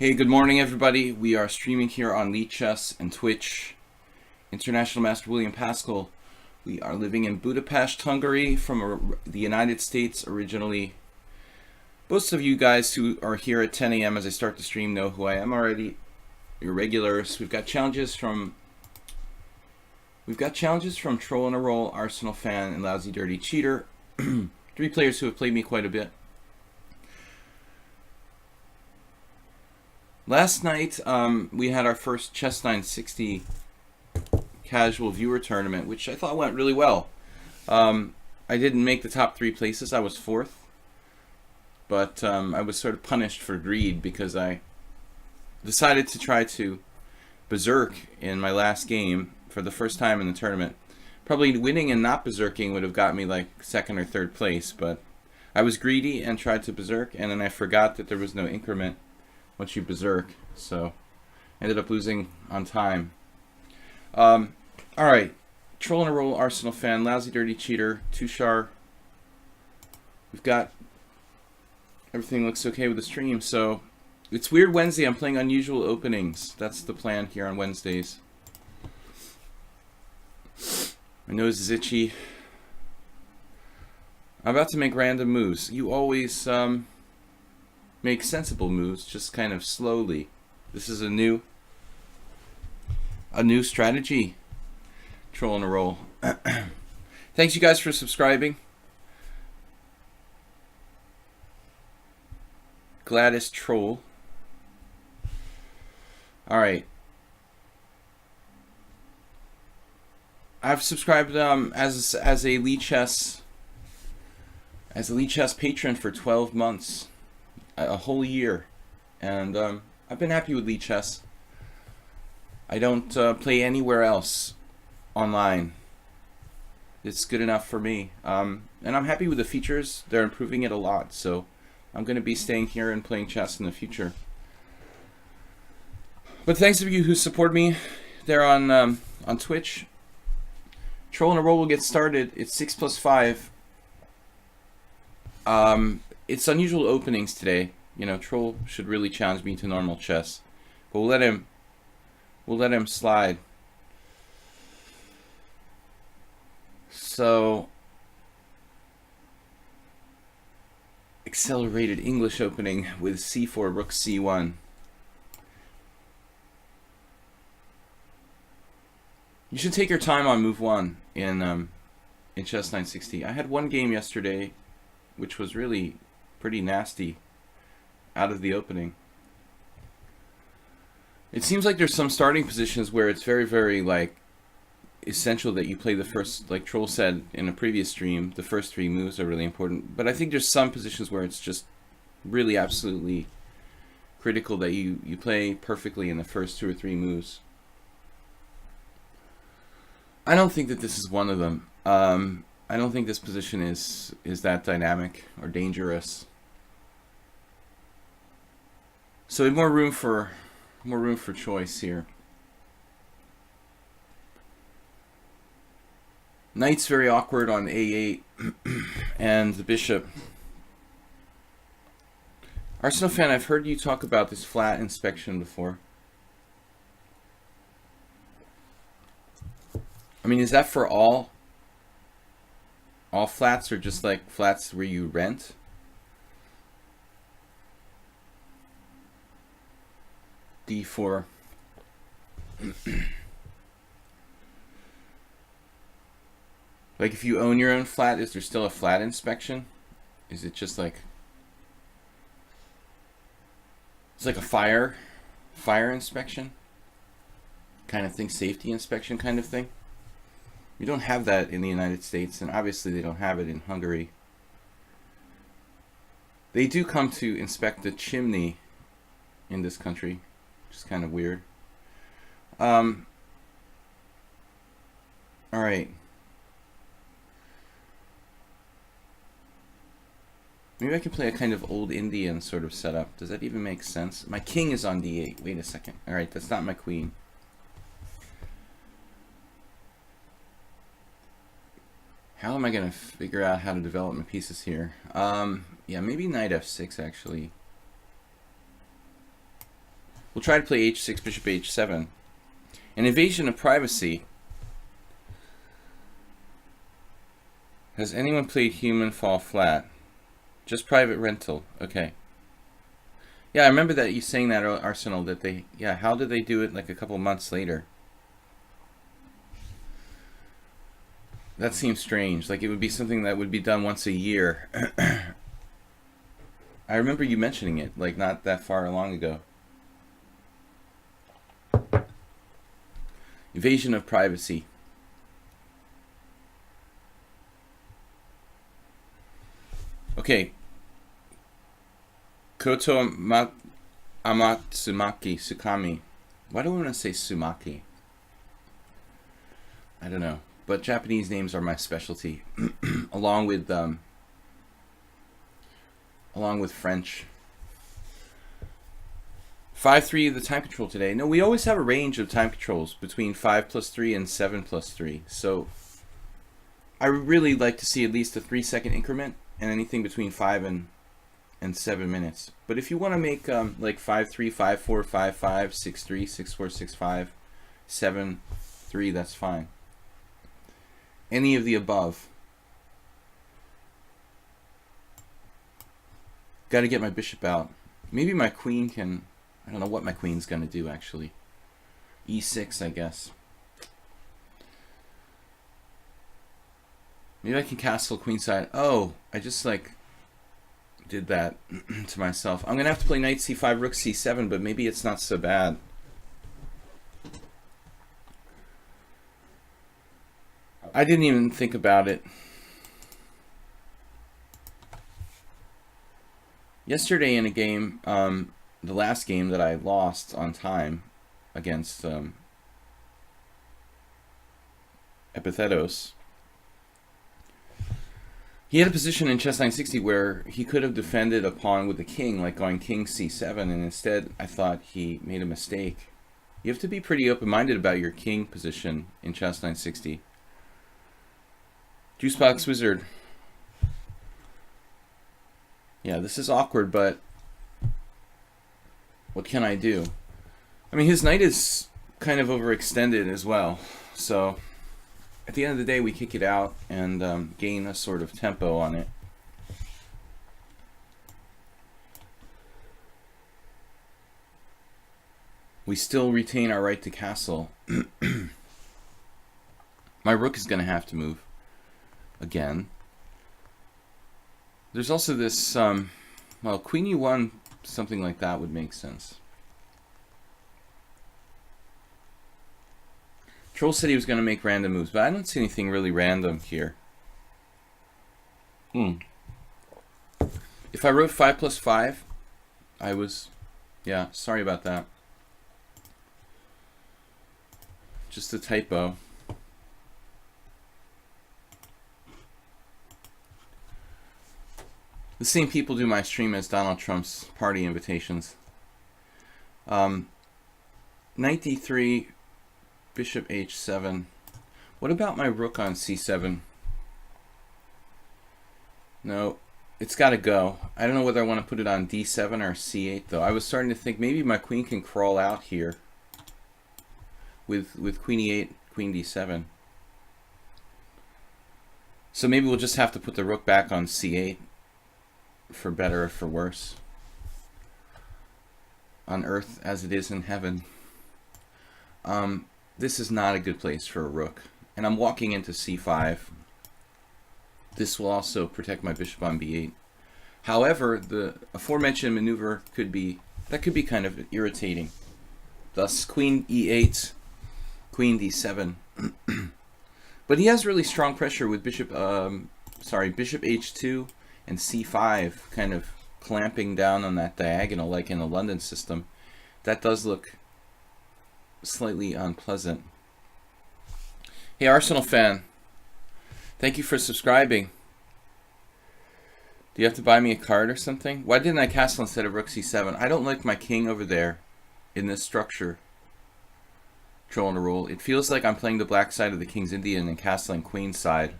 Hey, good morning, everybody. We are streaming here on lichess and Twitch. International Master William Paschall. We are living in Budapest, Hungary, from the United States originally. Most of you guys who are here at 10 a.m. as I start the stream know who I am already. You're regulars. We've got challenges from Troll in a Roll, Arsenal Fan, and Lousy Dirty Cheater. 3 players who have played me quite a bit. Last night, we had our first Chess 960 casual viewer tournament, which I thought went really well. I didn't make the top 3 places. I was 4th. But I was sort of punished for greed because I decided to try to berserk in my last game for the first time in the tournament. Probably winning and not berserking would have got me like 2nd or 3rd place, but I was greedy and tried to berserk, and then I forgot that there was no increment once you berserk, so ended up losing on time. Alright, Troll in a Roll, Arsenal Fan, Lousy Dirty Cheater, Tushar. We've got everything looks okay with the stream, so it's Weird Wednesday. I'm playing Unusual Openings. That's the plan here on Wednesdays. My nose is itchy. I'm about to make random moves. You always make sensible moves, just kind of slowly. This is a new strategy. Troll in a Roll. Thanks you guys for subscribing. Gladys Troll. Alright. I've subscribed as a lichess patron for 12 months. A whole year, and I've been happy with lichess. I don't play anywhere else online. It's good enough for me, and I'm happy with the features. They're improving it a lot, so I'm going to be staying here and playing chess in the future. But thanks to you who support me there on Twitch. Troll in a Roll will get started. It's 6 + 5. It's Unusual Openings today. You know, Troll should really challenge me to normal chess, but we'll let him slide. So, accelerated English opening with c4, rook c1. You should take your time on move 1 in Chess 960. I had one game yesterday, which was really pretty nasty out of the opening. It seems like there's some starting positions where it's very, very like essential that you play the first, like Troll said in a previous stream, the first 3 moves are really important. But I think there's some positions where it's just really absolutely critical that you play perfectly in the first 2 or 3 moves. I don't think that this is one of them. I don't think this position is that dynamic or dangerous. So we have more room for choice here. Knight's very awkward on a8 and the bishop. Arsenal Fan, I've heard you talk about this flat inspection before. I mean, is that for all flats, or just like flats where you rent? D4. Like if you own your own flat, is there still a flat inspection? Is it just like it's like a fire inspection kind of thing, safety inspection kind of thing? We don't have that in the United States, and obviously they don't have it in Hungary. They do come to inspect the chimney in this country, which is kind of weird. Alright. Maybe I can play a kind of old Indian sort of setup. Does that even make sense? My king is on d8. Wait a second. Alright, that's not my queen. How am I going to figure out how to develop my pieces here? Yeah, maybe knight f6 actually. We'll try to play h6, bishop h7. An invasion of privacy. Has anyone played human fall flat? Just private rental. Okay. Yeah, I remember that you saying that, Arsenal, that they, yeah, how did they do it like a couple months later? That seems strange. Like it would be something that would be done once a year. I remember you mentioning it, like not that far long ago. Invasion of privacy. Okay. Koto Amatsumaki Sukami. Why do I want to say Sumaki? I don't know. But Japanese names are my specialty, along with French. 5-3 the time control today. No, we always have a range of time controls between 5+3 and 7+3. So I would really like to see at least a 3-second increment and anything between 5 and 7 minutes. But if you want to make like 5-3, 5-4, 5-5, 6-3, 6-4, 6-5, 7-3, that's fine. Any of the above. Got to get my bishop out. Maybe my queen can... I don't know what my queen's going to do, actually. E6, I guess. Maybe I can castle queenside. Oh, I just, like, did that to myself. I'm going to have to play knight c5, rook c7, but maybe it's not so bad. I didn't even think about it. Yesterday in a game, the last game that I lost on time against Epithetos, he had a position in chess 960 where he could have defended a pawn with the king, like going king c7, and instead I thought he made a mistake. You have to be pretty open-minded about your king position in chess 960. Juicebox Wizard. Yeah, this is awkward, but what can I do? I mean, his knight is kind of overextended as well. So at the end of the day, we kick it out and gain a sort of tempo on it. We still retain our right to castle. My rook is going to have to move again. There's also this, well, queen e1, something like that would make sense. Troll said he was going to make random moves, but I don't see anything really random here. If I wrote 5+5, I was, yeah, sorry about that. Just a typo. The same people do my stream as Donald Trump's party invitations. Knight d3, bishop h7. What about my rook on c7? No, it's got to go. I don't know whether I want to put it on d7 or c8 though. I was starting to think maybe my queen can crawl out here with queen e8, queen d7. So maybe we'll just have to put the rook back on c8. For better or for worse, on earth as it is in heaven. This is not a good place for a rook, and I'm walking into c5. This will also protect my bishop on b8. However, the aforementioned maneuver could be kind of irritating. Thus, queen e8, queen d7. But he has really strong pressure with bishop h2. And c5 kind of clamping down on that diagonal like in the London system. That does look slightly unpleasant. Hey Arsenal fan, thank you for subscribing. Do you have to buy me a card or something? Why didn't I castle instead of rook c7? I don't like my king over there in this structure. Troll on a roll. It feels like I'm playing the black side of the King's Indian and castling queen side.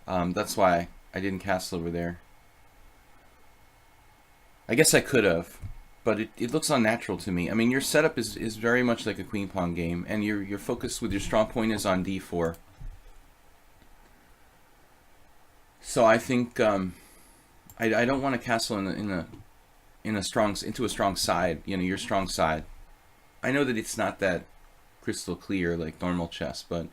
That's why I didn't castle over there. I guess I could have, but it looks unnatural to me. I mean, your setup is very much like a queen pawn game, and your focus with your strong point is on d4. So I think I don't want to castle into a strong side. You know, your strong side. I know that it's not that crystal clear like normal chess, but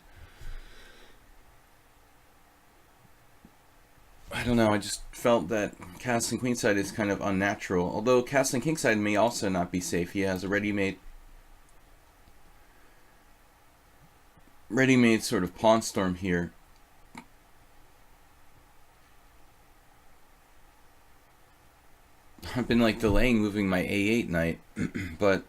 I don't know, I just felt that castling queenside is kind of unnatural. Although castling kingside may also not be safe. He has a ready-made sort of pawn storm here. I've been like delaying moving my a8 knight, but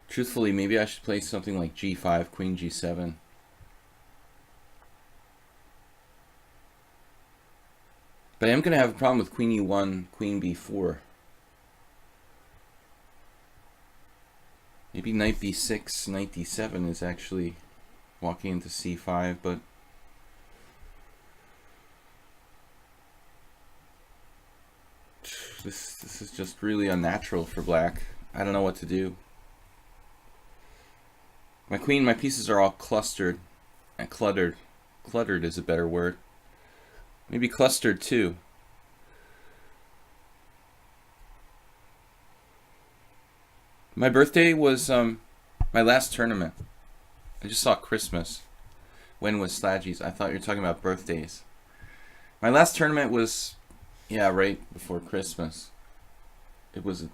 truthfully, maybe I should play something like g5, queen g7. But I am going to have a problem with queen e1, queen b4. Maybe knight b6, knight d7 is actually walking into c5, but this is just really unnatural for black. I don't know what to do. My pieces are all clustered and cluttered. Cluttered is a better word. Maybe clustered too. My birthday was my last tournament. I just saw Christmas. When was Slaggy's? I thought you were talking about birthdays. My last tournament was, yeah, right before Christmas. It was a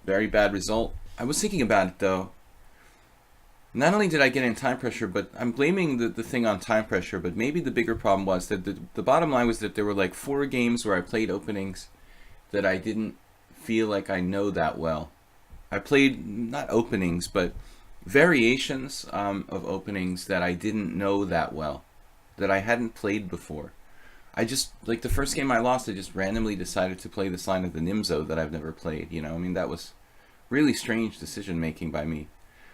very bad result. I was thinking about it though. Not only did I get in time pressure, but I'm blaming the thing on time pressure, but maybe the bigger problem was that the bottom line was that there were like 4 games where I played openings that I didn't feel like I know that well. I played, not openings, but variations of openings that I didn't know that well, that I hadn't played before. I just, like the first game I lost, I just randomly decided to play this line of the Nimzo that I've never played, you know? I mean, that was really strange decision making by me.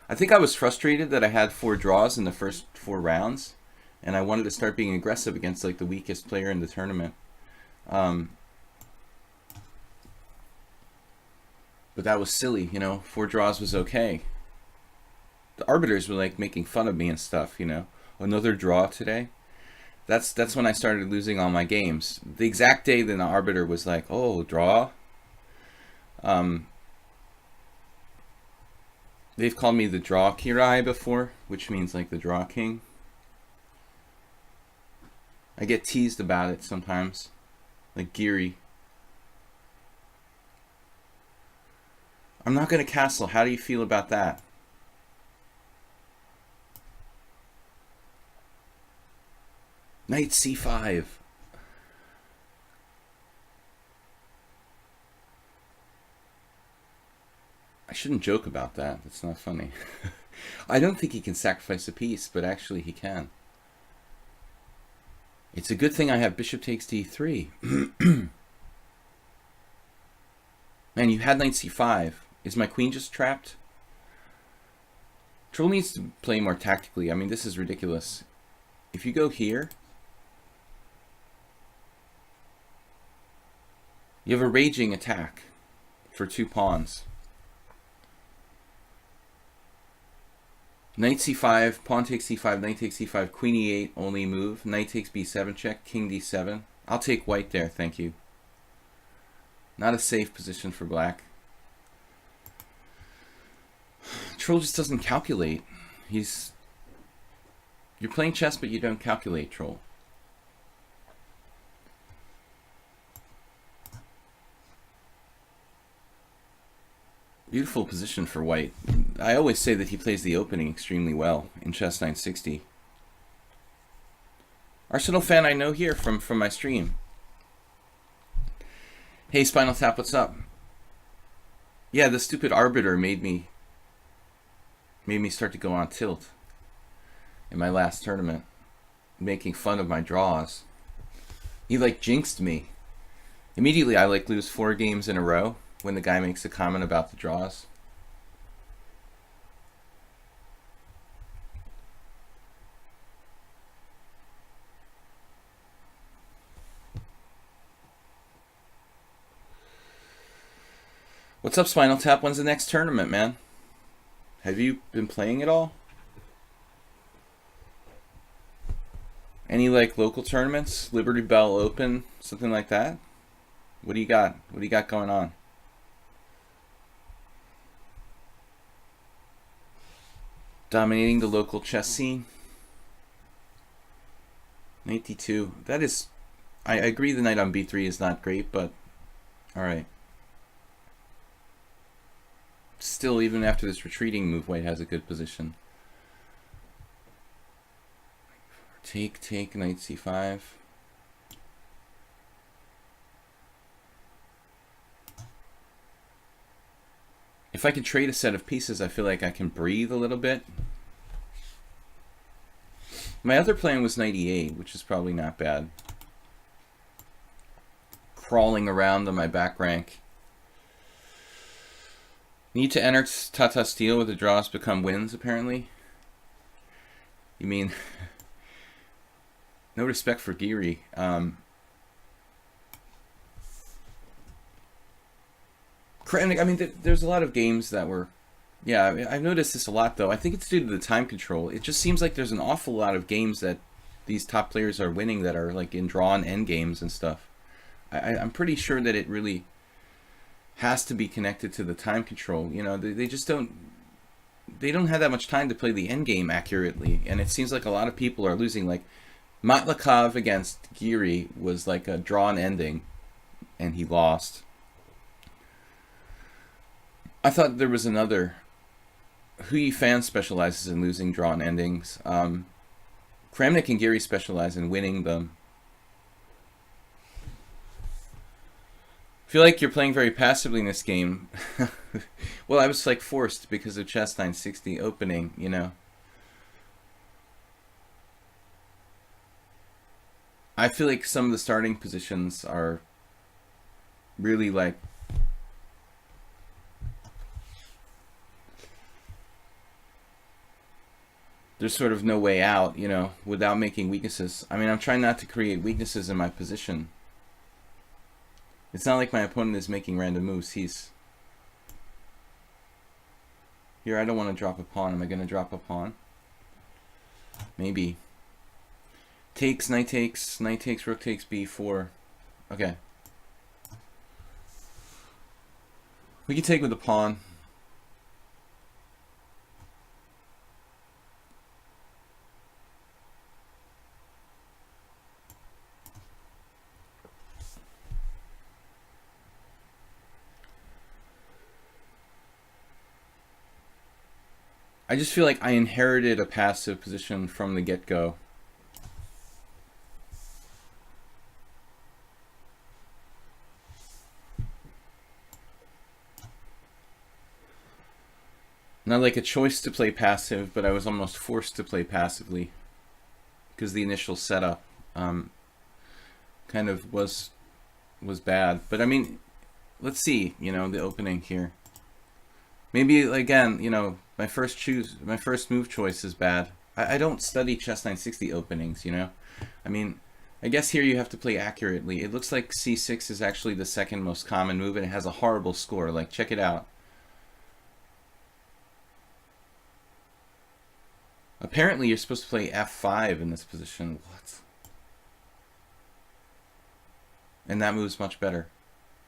I think I was frustrated that I had 4 draws in the first 4 rounds, and I wanted to start being aggressive against like the weakest player in the tournament. But that was silly, you know. 4 draws was okay. The arbiters were like making fun of me and stuff, you know. Another draw today. That's when I started losing all my games. The exact day that the arbiter was like, "Oh, draw." They've called me the draw kirai before, which means like the draw king. I get teased about it sometimes, like Giri. I'm not going to castle. How do you feel about that? Knight c5. I shouldn't joke about that. That's not funny. I don't think he can sacrifice a piece, but actually he can. It's a good thing I have bishop takes d3. Man, you had knight c5. Is my queen just trapped? Troll needs to play more tactically. I mean, this is ridiculous. If you go here, you have a raging attack for 2 pawns. Knight c5, pawn takes c5, knight takes c5, queen e8, only move. Knight takes b7 check, king d7. I'll take white there, thank you. Not a safe position for black. Troll just doesn't calculate. You're playing chess, but you don't calculate, Troll. Beautiful position for white. I always say that he plays the opening extremely well in chess 960. Arsenal fan I know here from my stream. Hey Spinal Tap, what's up? Yeah, the stupid arbiter made me start to go on tilt in my last tournament, making fun of my draws. He like jinxed me. Immediately I like lose 4 games in a row when the guy makes a comment about the draws. What's up, Spinal Tap? When's the next tournament, man? Have you been playing at all? Any like local tournaments? Liberty Bell Open, something like that? What do you got? What do you got going on? Dominating the local chess scene. 92. That is... I agree the knight on b3 is not great, but... Alright. Still, even after this retreating move, white has a good position. Take, knight c5. If I could trade a set of pieces, I feel like I can breathe a little bit. My other plan was knight e8, which is probably not bad. Crawling around on my back rank. Need to enter Tata Steel with the draws become wins, apparently. You mean... no respect for Giri. I mean, there's a lot of games that were... Yeah, I've noticed this a lot, though. I think it's due to the time control. It just seems like there's an awful lot of games that these top players are winning that are like in drawn endgames and stuff. I'm pretty sure that it really has to be connected to the time control. You know, they just don't... They don't have that much time to play the endgame accurately. And it seems like a lot of people are losing. Like, Matlakov against Giri was like a drawn ending, and he lost. I thought there was another. Hui Fan specializes in losing drawn endings. Kramnik and Giri specialize in winning them. I feel like you're playing very passively in this game. Well, I was like forced because of Chess 960 opening, you know. I feel like some of the starting positions are really like... There's sort of no way out, you know, without making weaknesses. I mean, I'm trying not to create weaknesses in my position. It's not like my opponent is making random moves. He's... Here, I don't want to drop a pawn. Am I going to drop a pawn? Maybe. Takes, rook takes, b4. Okay. We can take with the pawn. I just feel like I inherited a passive position from the get-go. Not like a choice to play passive, but I was almost forced to play passively because the initial setup kind of was bad. But I mean, let's see, you know, the opening here. Maybe again, you know, my first move choice is bad. I don't study Chess 960 openings, you know. I mean, I guess here you have to play accurately. It looks like c6 is actually the second most common move, and it has a horrible score. Like, check it out. Apparently, you're supposed to play f5 in this position. What? And that move's much better.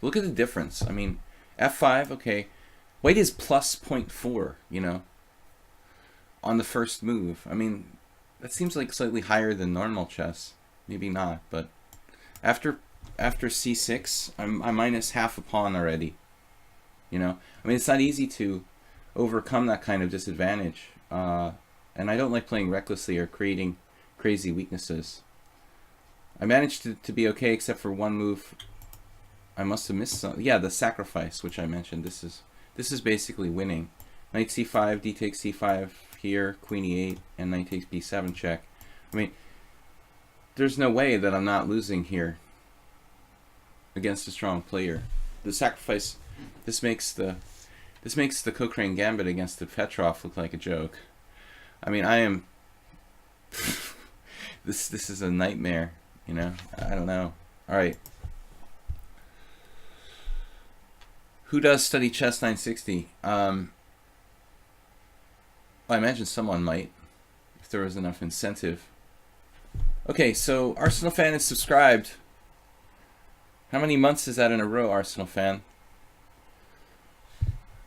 Look at the difference. I mean, f5, okay. White is plus 0.4, you know, on the first move. I mean, that seems like slightly higher than normal chess. Maybe not, but after c6, I'm minus half a pawn already. You know, I mean, it's not easy to overcome that kind of disadvantage. And I don't like playing recklessly or creating crazy weaknesses. I managed to be okay except for one move. I must have missed some. Yeah, the sacrifice, which I mentioned. This is basically winning. Knight c5, d takes c5 here, queen e8, and knight takes b7 check. I mean, there's no way that I'm not losing here against a strong player. The sacrifice, this makes the Cochrane Gambit against the Petrov look like a joke. I mean, I am... this is a nightmare, you know? I don't know. Alright. Who does study chess 960? I imagine someone might, if there was enough incentive. Okay, so Arsenal fan is subscribed. How many months is that in a row, Arsenal fan?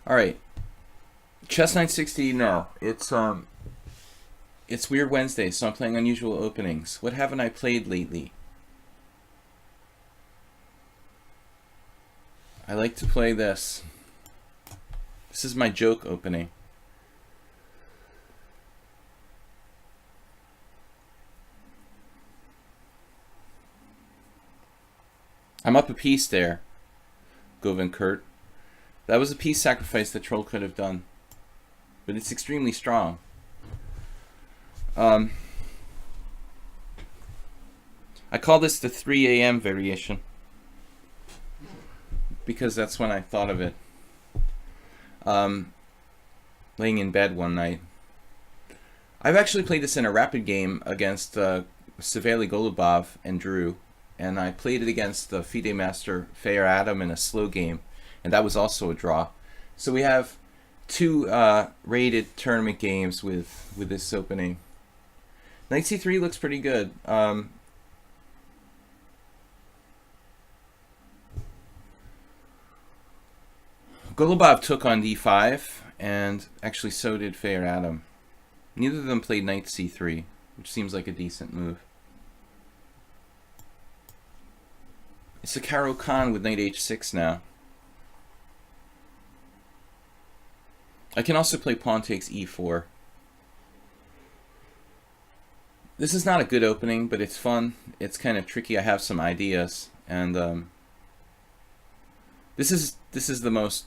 All right, chess 960. No, it's Weird Wednesday, so I'm playing Unusual Openings. What haven't I played lately? I like to play this. This is my joke opening. I'm up a piece there, Govan Kurt. That was a piece sacrifice that Troll could have done, but it's extremely strong. I call this the 3 a.m. variation because that's when I thought of it. Laying in bed one night. I've actually played this in a rapid game against Savely Golubov and Drew, and I played it against the FIDE master Fair Adam in a slow game, and that was also a draw. So we have two rated tournament games with this opening. Knight c3 looks pretty good. Golubov took on d5, and actually so did Fair Adam. Neither of them played knight c3, which seems like a decent move. It's a Caro Khan with knight h6 now. I can also play pawn takes e4. This is not a good opening, but it's fun. It's kind of tricky. I have some ideas, and this is the most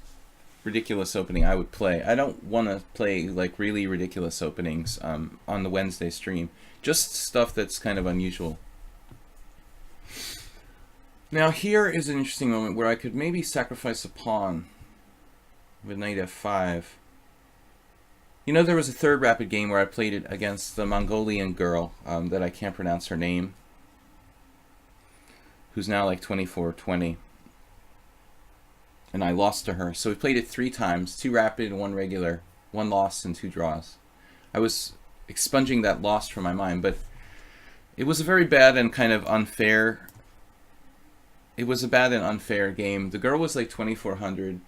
ridiculous opening I would play. I don't want to play like really ridiculous openings on the Wednesday stream. Just stuff that's kind of unusual. Now here is an interesting moment where I could maybe sacrifice a pawn with knight f5. You know, there was a third rapid game where I played it against the Mongolian girl that I can't pronounce her name, who's now like 24 or 20. And I lost to her. So we played it 3 times, 2 rapid and 1 regular, 1 loss and 2 draws. I was expunging that loss from my mind, but it was a very bad and kind of unfair. It was a bad and unfair game. The girl was like 2400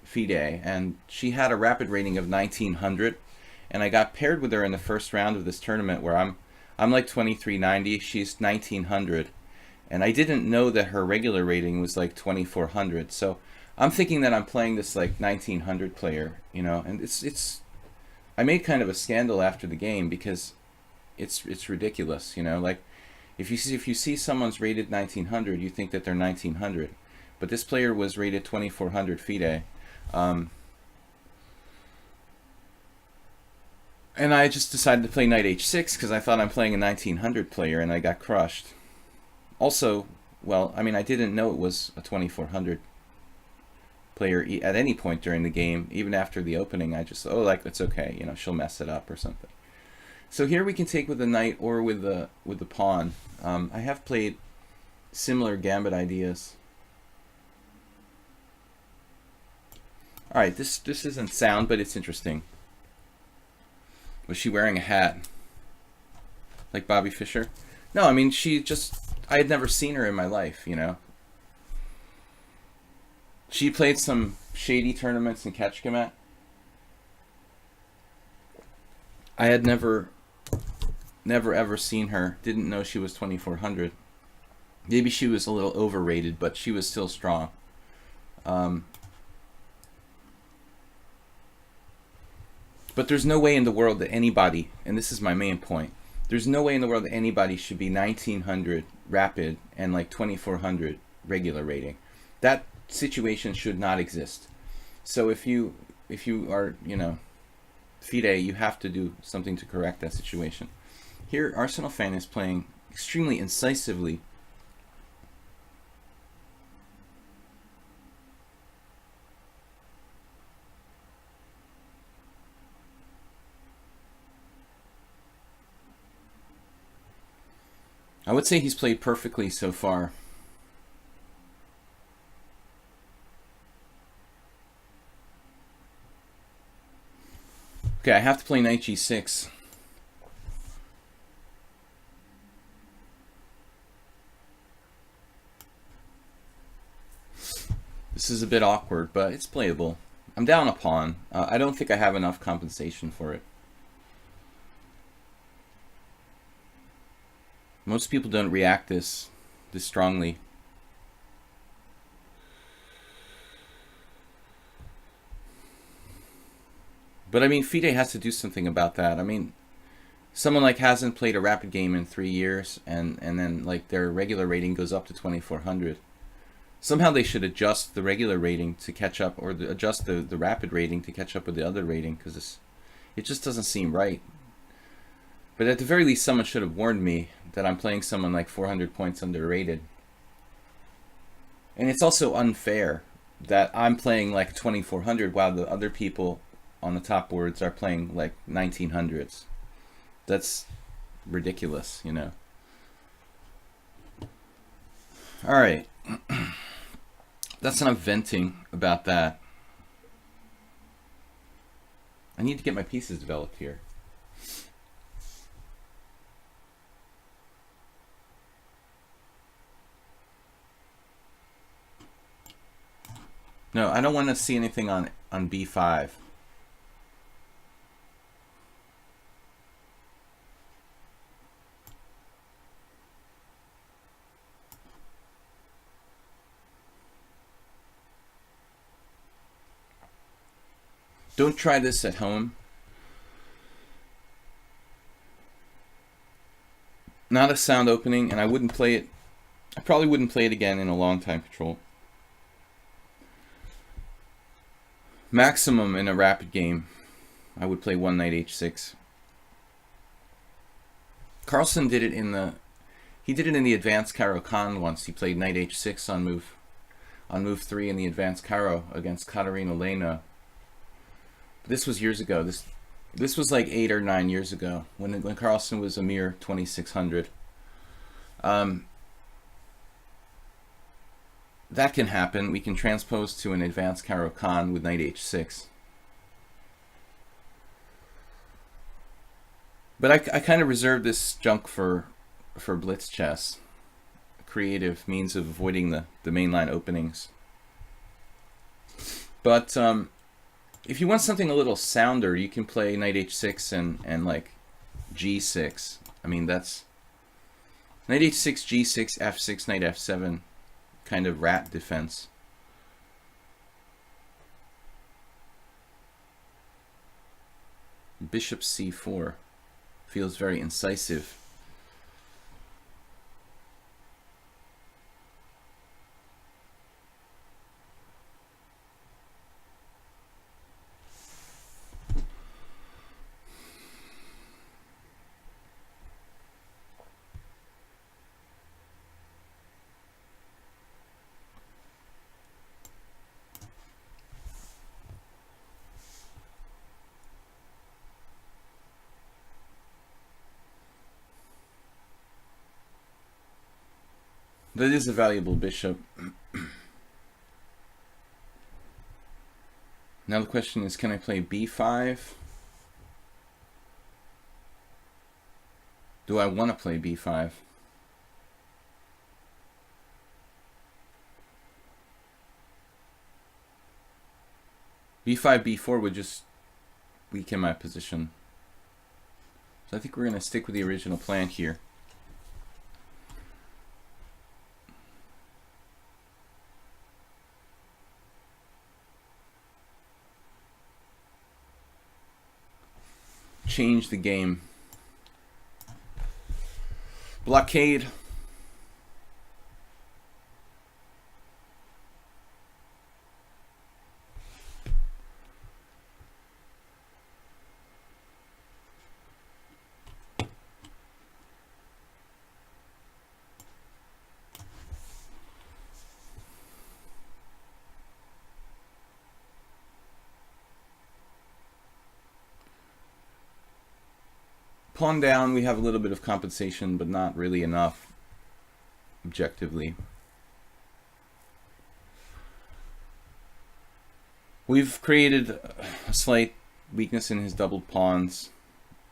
FIDE, and she had a rapid rating of 1900, and I got paired with her in the first round of this tournament where I'm like 2390, she's 1900, and I didn't know that her regular rating was like 2400. So I'm thinking that I'm playing this like 1900 player, you know, and it's I made kind of a scandal after the game because it's ridiculous, you know, like if you see someone's rated 1900, you think that they're 1900, but this player was rated 2400 FIDE. And I just decided to play knight h6 because I thought I'm playing a 1900 player, and I got crushed. Also, well, I mean, I didn't know it was a 2400 player at any point during the game. Even after the opening, I just, oh, like, it's okay, you know, she'll mess it up or something. So here we can take with the knight or with the pawn. I have played similar gambit ideas. All right, this isn't sound, but it's interesting. Was she wearing a hat like Bobby Fischer? No, I mean, I had never seen her in my life, you know. She played some shady tournaments in Ketchkamat. I had never ever seen her. Didn't know she was 2400. Maybe she was a little overrated, but she was still strong. But there's no way in the world that anybody, and this is my main point, there's no way in the world that anybody should be 1900 rapid and like 2400 regular rating. That situation should not exist. So if you are, you know, FIDE, you have to do something to correct that situation. Here, Arsenal fan is playing extremely incisively. I would say he's played perfectly so far. Okay, I have to play knight g6. This is a bit awkward, but it's playable. I'm down a pawn. I don't think I have enough compensation for it. Most people don't react this strongly. But I mean, FIDE has to do something about that. I mean, someone like hasn't played a rapid game in 3 years, and then like their regular rating goes up to 2400. Somehow they should adjust the regular rating to catch up, or adjust the rapid rating to catch up with the other rating, because it just doesn't seem right. But at the very least, someone should have warned me that I'm playing someone like 400 points underrated. And it's also unfair that I'm playing like 2400 while the other people on the top boards are playing like 1900s. That's ridiculous, you know. All right. That's enough venting about that. I need to get my pieces developed here. No, I don't want to see anything on b5. Don't try this at home. Not a sound opening, and I wouldn't play it. I probably wouldn't play it again in a long time control. Maximum in a rapid game, I would play one knight h6. Carlsen did it in the advanced Caro-Kann once. He played knight h6 on move 3 in the advanced Caro against Katerina Lena. This was years ago. This was like 8 or 9 years ago when Carlsen was a mere 2600. That can happen. We can transpose to an advanced Caro-Kann with knight h6. But I kind of reserve this junk for blitz chess, a creative means of avoiding the mainline openings. But if you want something a little sounder, you can play knight h6 and like g6. I mean, that's knight h6, g6, f6, knight f7 kind of rat defense. Bishop c4 feels very incisive. That is a valuable bishop. Now the question is, can I play b5? Do I want to play b5? b5, b4 would just weaken my position. So I think we're going to stick with the original plan here. Change the game. Blockade. Pawn down, we have a little bit of compensation, but not really enough objectively. We've created a slight weakness in his doubled pawns,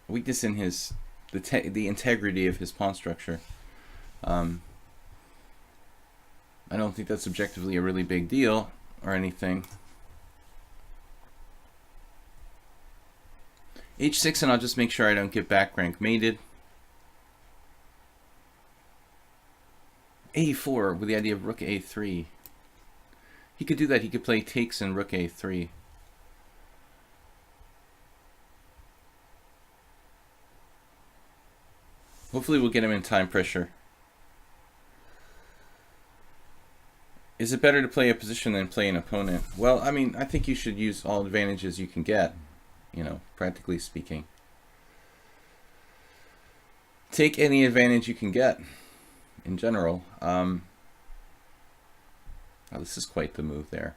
weakness in his the integrity of his pawn structure. I don't think that's objectively a really big deal or anything. H6, and I'll just make sure I don't get back rank mated. A4 with the idea of rook A3. He could do that. He could play takes and rook A3. Hopefully we'll get him in time pressure. Is it better to play a position than play an opponent? Well, I mean, I think you should use all advantages you can get, you know, practically speaking. Take any advantage you can get, in general. Oh, this is quite the move there.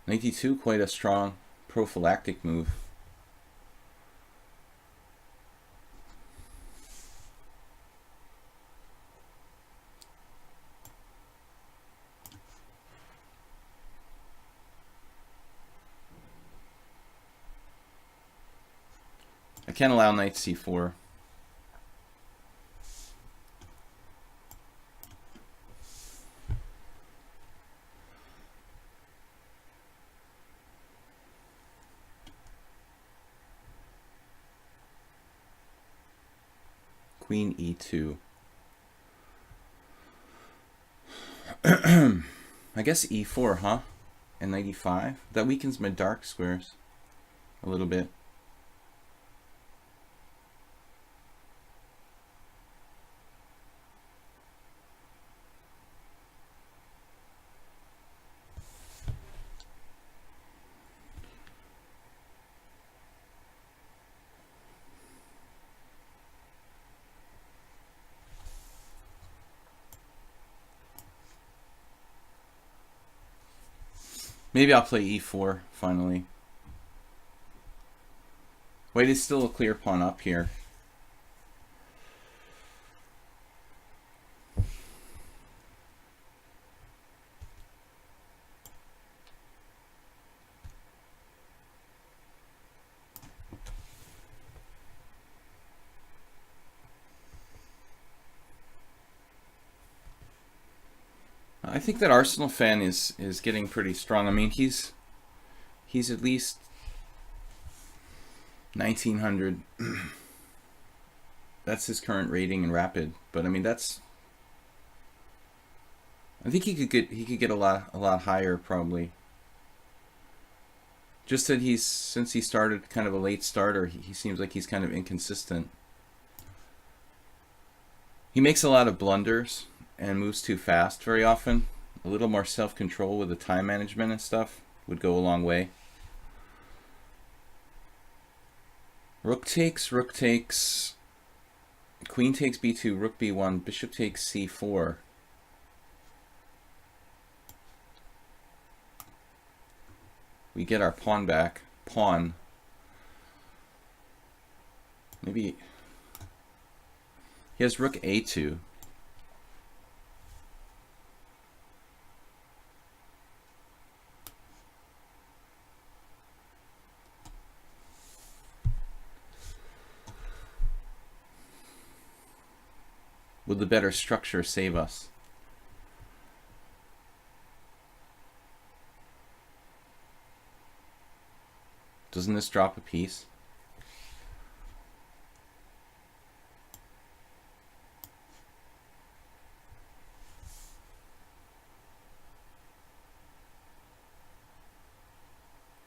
Knight d2, quite a strong prophylactic move. I can't allow knight c4. Queen e2. I guess e4, huh? And knight e5. That weakens my dark squares a little bit. Maybe I'll play e4 finally. White is still a clear pawn up here. I think that Arsenal fan is getting pretty strong. I mean, he's at least 1900. That's his current rating in Rapid, but I mean that's. I think he could get a lot higher probably. Just that since he started kind of a late starter, he seems like he's kind of inconsistent. He makes a lot of blunders and moves too fast very often. A little more self-control with the time management and stuff would go a long way. Rook takes, queen takes b2, rook b1, bishop takes c4. We get our pawn back. Pawn. Maybe he has rook a2. Will the better structure save us? Doesn't this drop a piece?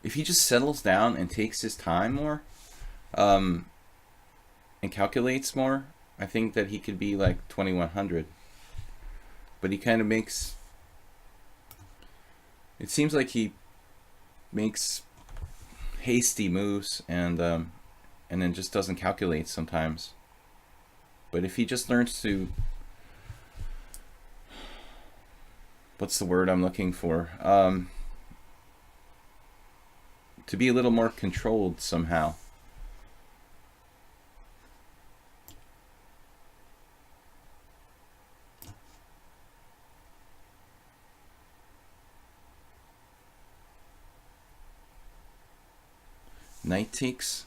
If he just settles down and takes his time more, and calculates more, I think that he could be like 2100. But he kind of makes. It seems like he makes hasty moves and then just doesn't calculate sometimes. But if he just learns to, what's the word I'm looking for? to be a little more controlled somehow. Knight takes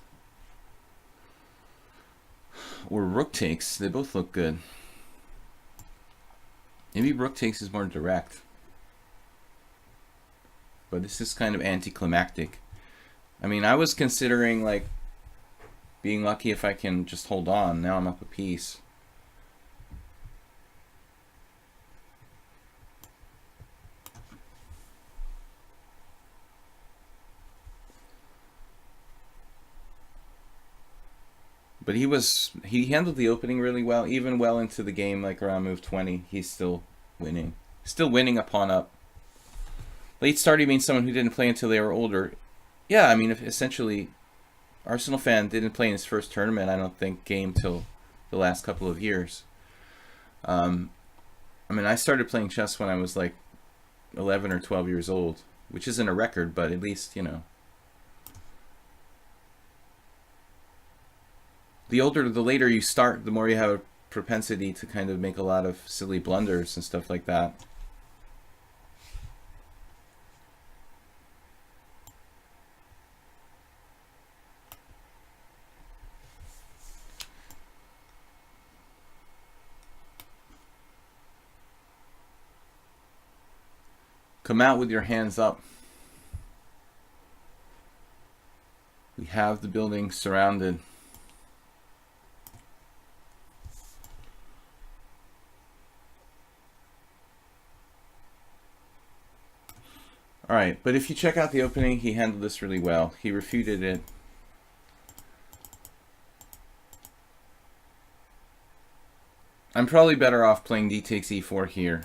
or rook takes. They both look good. Maybe rook takes is more direct. But this is kind of anticlimactic. I mean, I was considering like being lucky if I can just hold on. Now I'm up a piece. But he handled the opening really well, even well into the game, like around move 20. He's still winning. Still winning a pawn up. Late starter means someone who didn't play until they were older. Yeah, I mean, if essentially, Arsenal fan didn't play in his first tournament, I don't think, game till the last couple of years. I mean, I started playing chess when I was like 11 or 12 years old, which isn't a record, but at least, you know. The older, the later you start, the more you have a propensity to kind of make a lot of silly blunders and stuff like that. Come out with your hands up. We have the building surrounded. Alright, but if you check out the opening, he handled this really well. He refuted it. I'm probably better off playing d takes e4 here.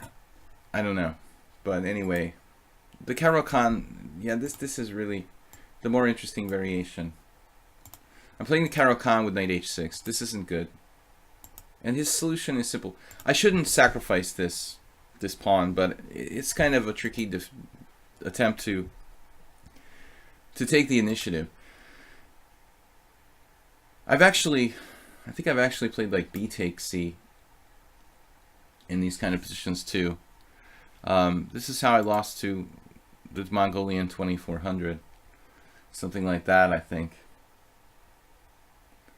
I don't know. But anyway, the Caro-Kann, yeah, this is really the more interesting variation. I'm playing the Caro-Kann with knight h6. This isn't good. And his solution is simple. I shouldn't sacrifice this pawn, but it's kind of a tricky attempt to take the initiative. I think I've actually played like b takes c in these kind of positions too. This is how I lost to the Mongolian 2400. Something like that, I think.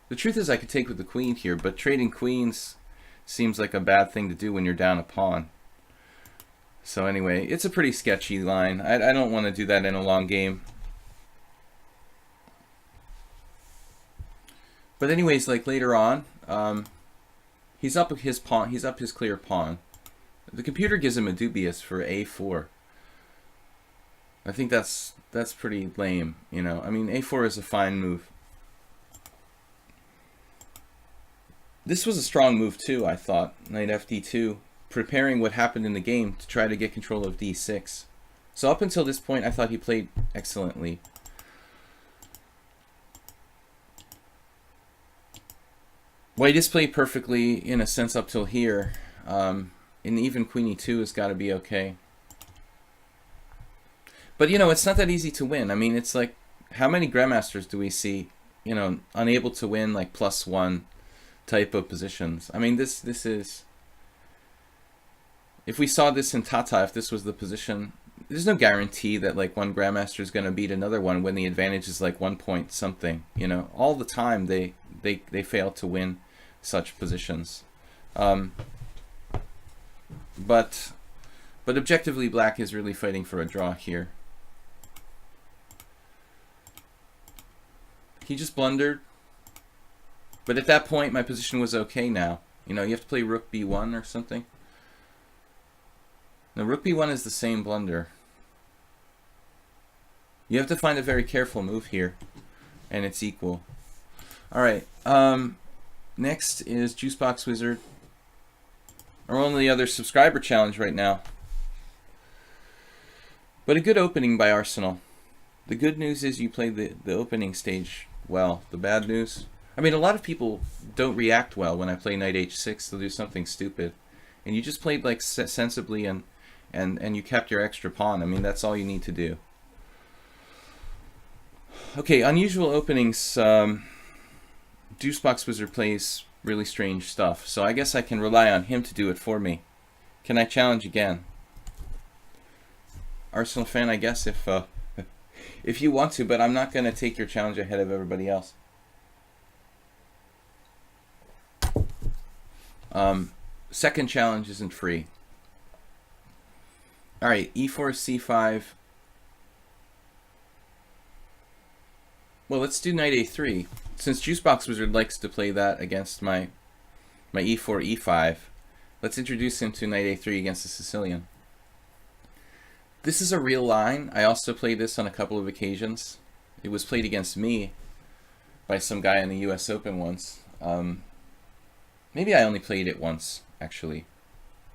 The truth is I could take with the queen here, but trading queens seems like a bad thing to do when you're down a pawn. So anyway, it's a pretty sketchy line. I don't want to do that in a long game. But anyways, like later on, he's up his pawn. He's up his clear pawn. The computer gives him a dubious for a4. I think that's pretty lame, you know. I mean, a4 is a fine move. This was a strong move too, I thought. Knight fd2, preparing what happened in the game to try to get control of d6. So up until this point, I thought he played excellently. Well, he just played perfectly in a sense up till here. And even queen e2 has got to be okay. But, you know, it's not that easy to win. I mean, it's like, how many grandmasters do we see, you know, unable to win like +1 type of positions? I mean, this is... If we saw this in Tata, if this was the position, there's no guarantee that like one grandmaster is going to beat another one when the advantage is like 1 point something. You know, all the time they fail to win such positions. But objectively, black is really fighting for a draw here. He just blundered. But at that point, my position was okay now. You know, you have to play rook b1 or something. Now, rook b1 is the same blunder. You have to find a very careful move here, and it's equal. All right. Next is Juicebox Wizard. Our only other subscriber challenge right now. But a good opening by Arsenal. The good news is you played the opening stage well. The bad news, I mean, a lot of people don't react well when I play knight h6. They'll do something stupid. And you just played like sensibly and you kept your extra pawn. I mean, that's all you need to do. Okay, Unusual Openings. Juicebox Wizard plays really strange stuff, so I guess I can rely on him to do it for me. Can I challenge again? Arsenal fan, I guess, if you want to, but I'm not going to take your challenge ahead of everybody else. Second challenge isn't free. Alright, e4, c5. Well, let's do knight a3. Since Juicebox Wizard likes to play that against my e4, e5, let's introduce him to knight a3 against the Sicilian. This is a real line. I also played this on a couple of occasions. It was played against me by some guy in the US Open once. Maybe I only played it once, actually,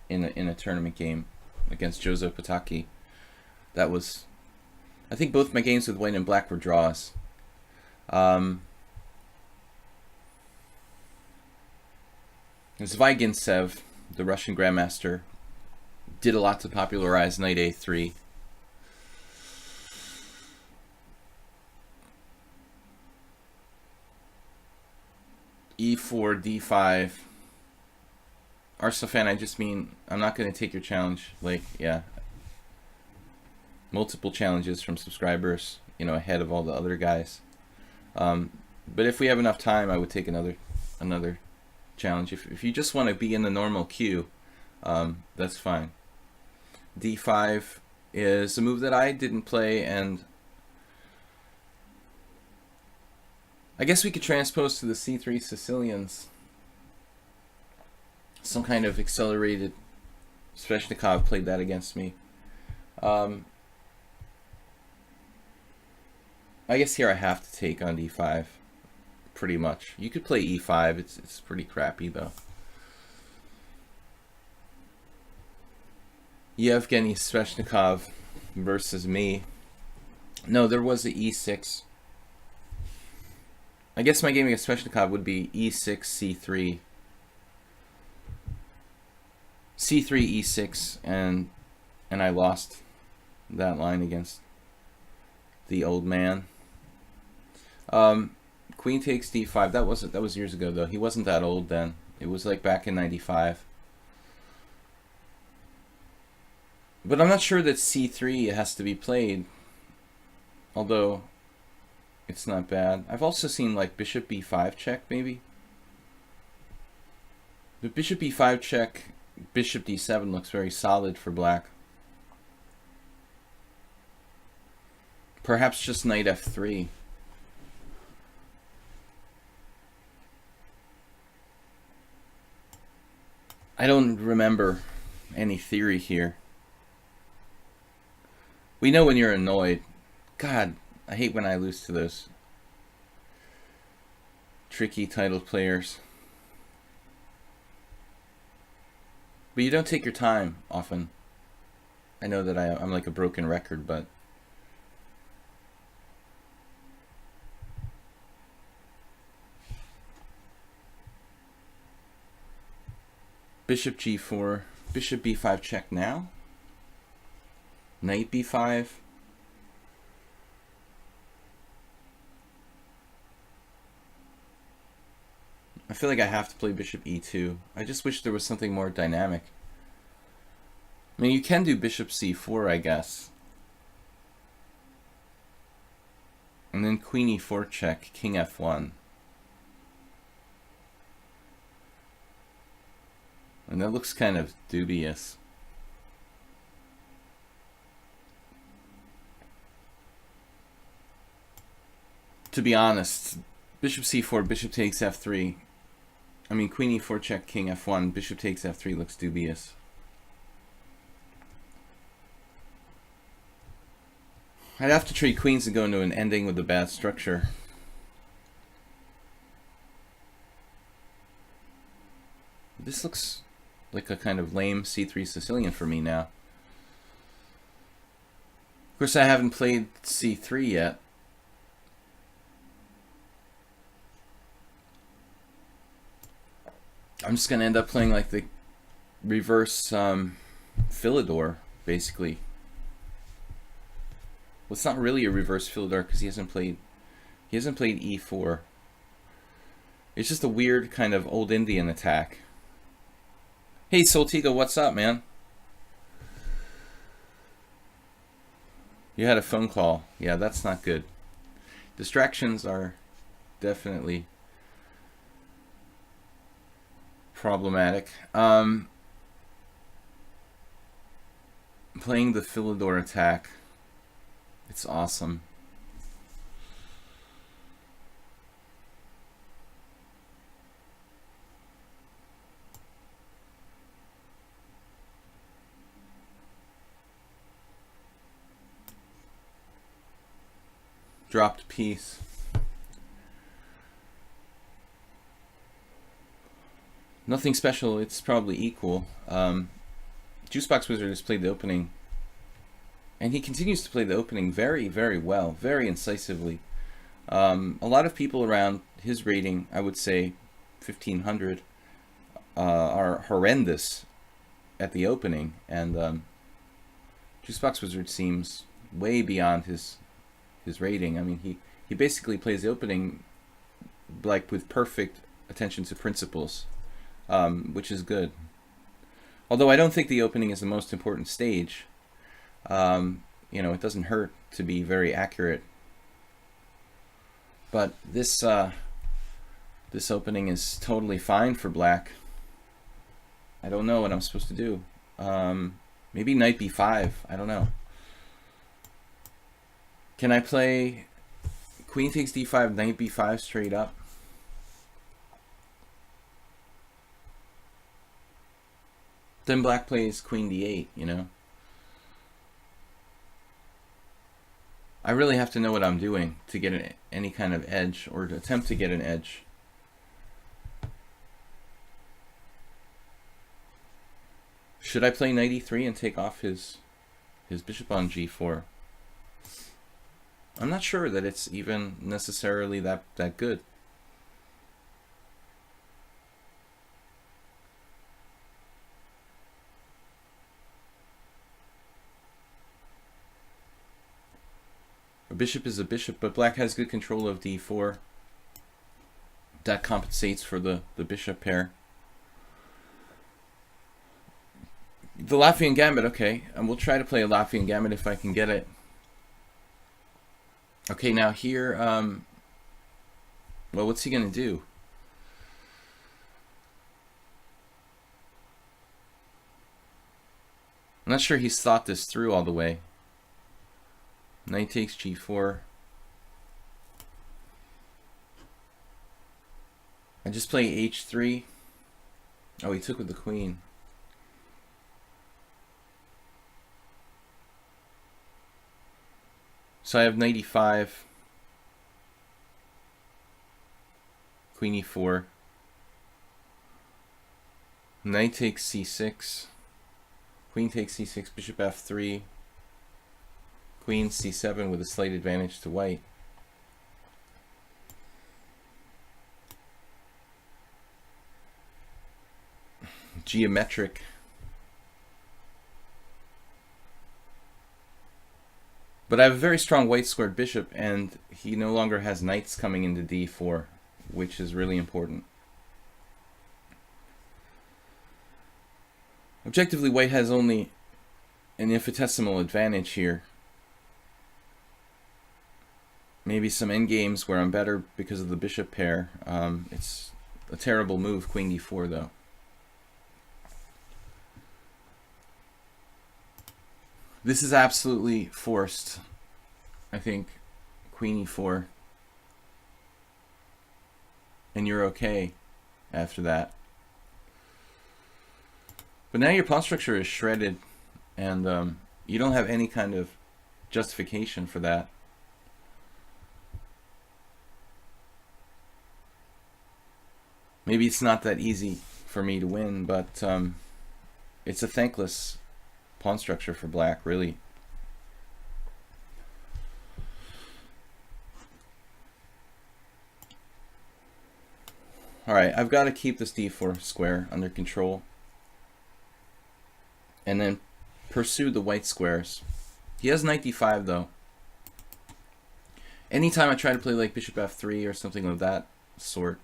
in a tournament game against Jozo Pataki. That was... I think both my games with white and black were draws. Zvygintsev, the Russian Grandmaster, did a lot to popularize knight a3. e4, d5. Arsenal fan, I just mean, I'm not going to take your challenge. Like, yeah. Multiple challenges from subscribers, you know, ahead of all the other guys. But if we have enough time, I would take another challenge. If you just want to be in the normal queue, that's fine. d5 is a move that I didn't play, and I guess we could transpose to the c3 Sicilians. Some kind of accelerated Sveshnikov played that against me. I guess here I have to take on d5, pretty much. You could play e5. It's pretty crappy though. Yevgeny Sveshnikov versus me. No, there was the e6. I guess my game against Sveshnikov would be e6, c3, c3, e6, and I lost that line against the old man. Queen takes d5. That was years ago though. He wasn't that old then. It was like back in '95. But I'm not sure that c3 has to be played. Although it's not bad. I've also seen like bishop b5 check maybe. The bishop b5 check, bishop d7 looks very solid for black. Perhaps just knight f3. I don't remember any theory here. We know when you're annoyed. God, I hate when I lose to those tricky titled players. But you don't take your time often. I know that I'm like a broken record, but bishop g4, bishop b5 check now. Knight b5. I feel like I have to play bishop e2. I just wish there was something more dynamic. I mean, you can do bishop c4, I guess. And then queen e4 check, king f1. And that looks kind of dubious. To be honest, bishop c4, bishop takes f3. I mean, queen e4 check, king f1, bishop takes f3 looks dubious. I'd have to trade queens to go into an ending with a bad structure. This looks like a kind of lame c3 Sicilian for me now. Of course, I haven't played c3 yet. I'm just going to end up playing like the reverse Philidor, basically. Well, it's not really a reverse Philidor because he hasn't played He hasn't played e4. It's just a weird kind of old Indian attack. Hey, Soltigo, what's up, man? You had a phone call. Yeah, that's not good. Distractions are definitely problematic. Playing the Philidor attack. It's awesome. Dropped piece. Nothing special. It's probably equal. Juicebox Wizard has played the opening, and he continues to play the opening very, very well, very incisively. A lot of people around his rating, I would say 1500, are horrendous at the opening, and Juicebox Wizard seems way beyond his rating. I mean, he basically plays the opening like with perfect attention to principles, which is good. Although I don't think the opening is the most important stage. You know, it doesn't hurt to be very accurate. But this opening is totally fine for black. I don't know what I'm supposed to do. Maybe knight b5. I don't know. Can I play queen takes d5, knight b5 straight up? Then black plays queen d8, you know? I really have to know what I'm doing to get any kind of edge, or to attempt to get an edge. Should I play knight e3 and take off his bishop on g4? I'm not sure that it's even necessarily that good. A bishop is a bishop, but black has good control of d4. That compensates for the bishop pair. The Latvian Gambit, okay. And we'll try to play a Latvian Gambit if I can get it. Okay, now here, well, what's he going to do? I'm not sure he's thought this through all the way. Knight takes g4. I just play h3. Oh, he took with the queen. So I have knight e5, queen e4, knight takes c6, queen takes c6, bishop f3, queen c7 with a slight advantage to white. Geometric. But I have a very strong white squared bishop, and he no longer has knights coming into d4, which is really important. Objectively, white has only an infinitesimal advantage here. Maybe some endgames where I'm better because of the bishop pair. It's a terrible move, queen d4, though. This is absolutely forced. I think queen e4. And you're okay after that. But now your pawn structure is shredded, and you don't have any kind of justification for that. Maybe it's not that easy for me to win, but it's a thankless pawn structure for black, really. Alright, I've got to keep this d4 square under control and then pursue the white squares. He has knight d5 though, Anytime I try to play like bishop f3 or something of that sort.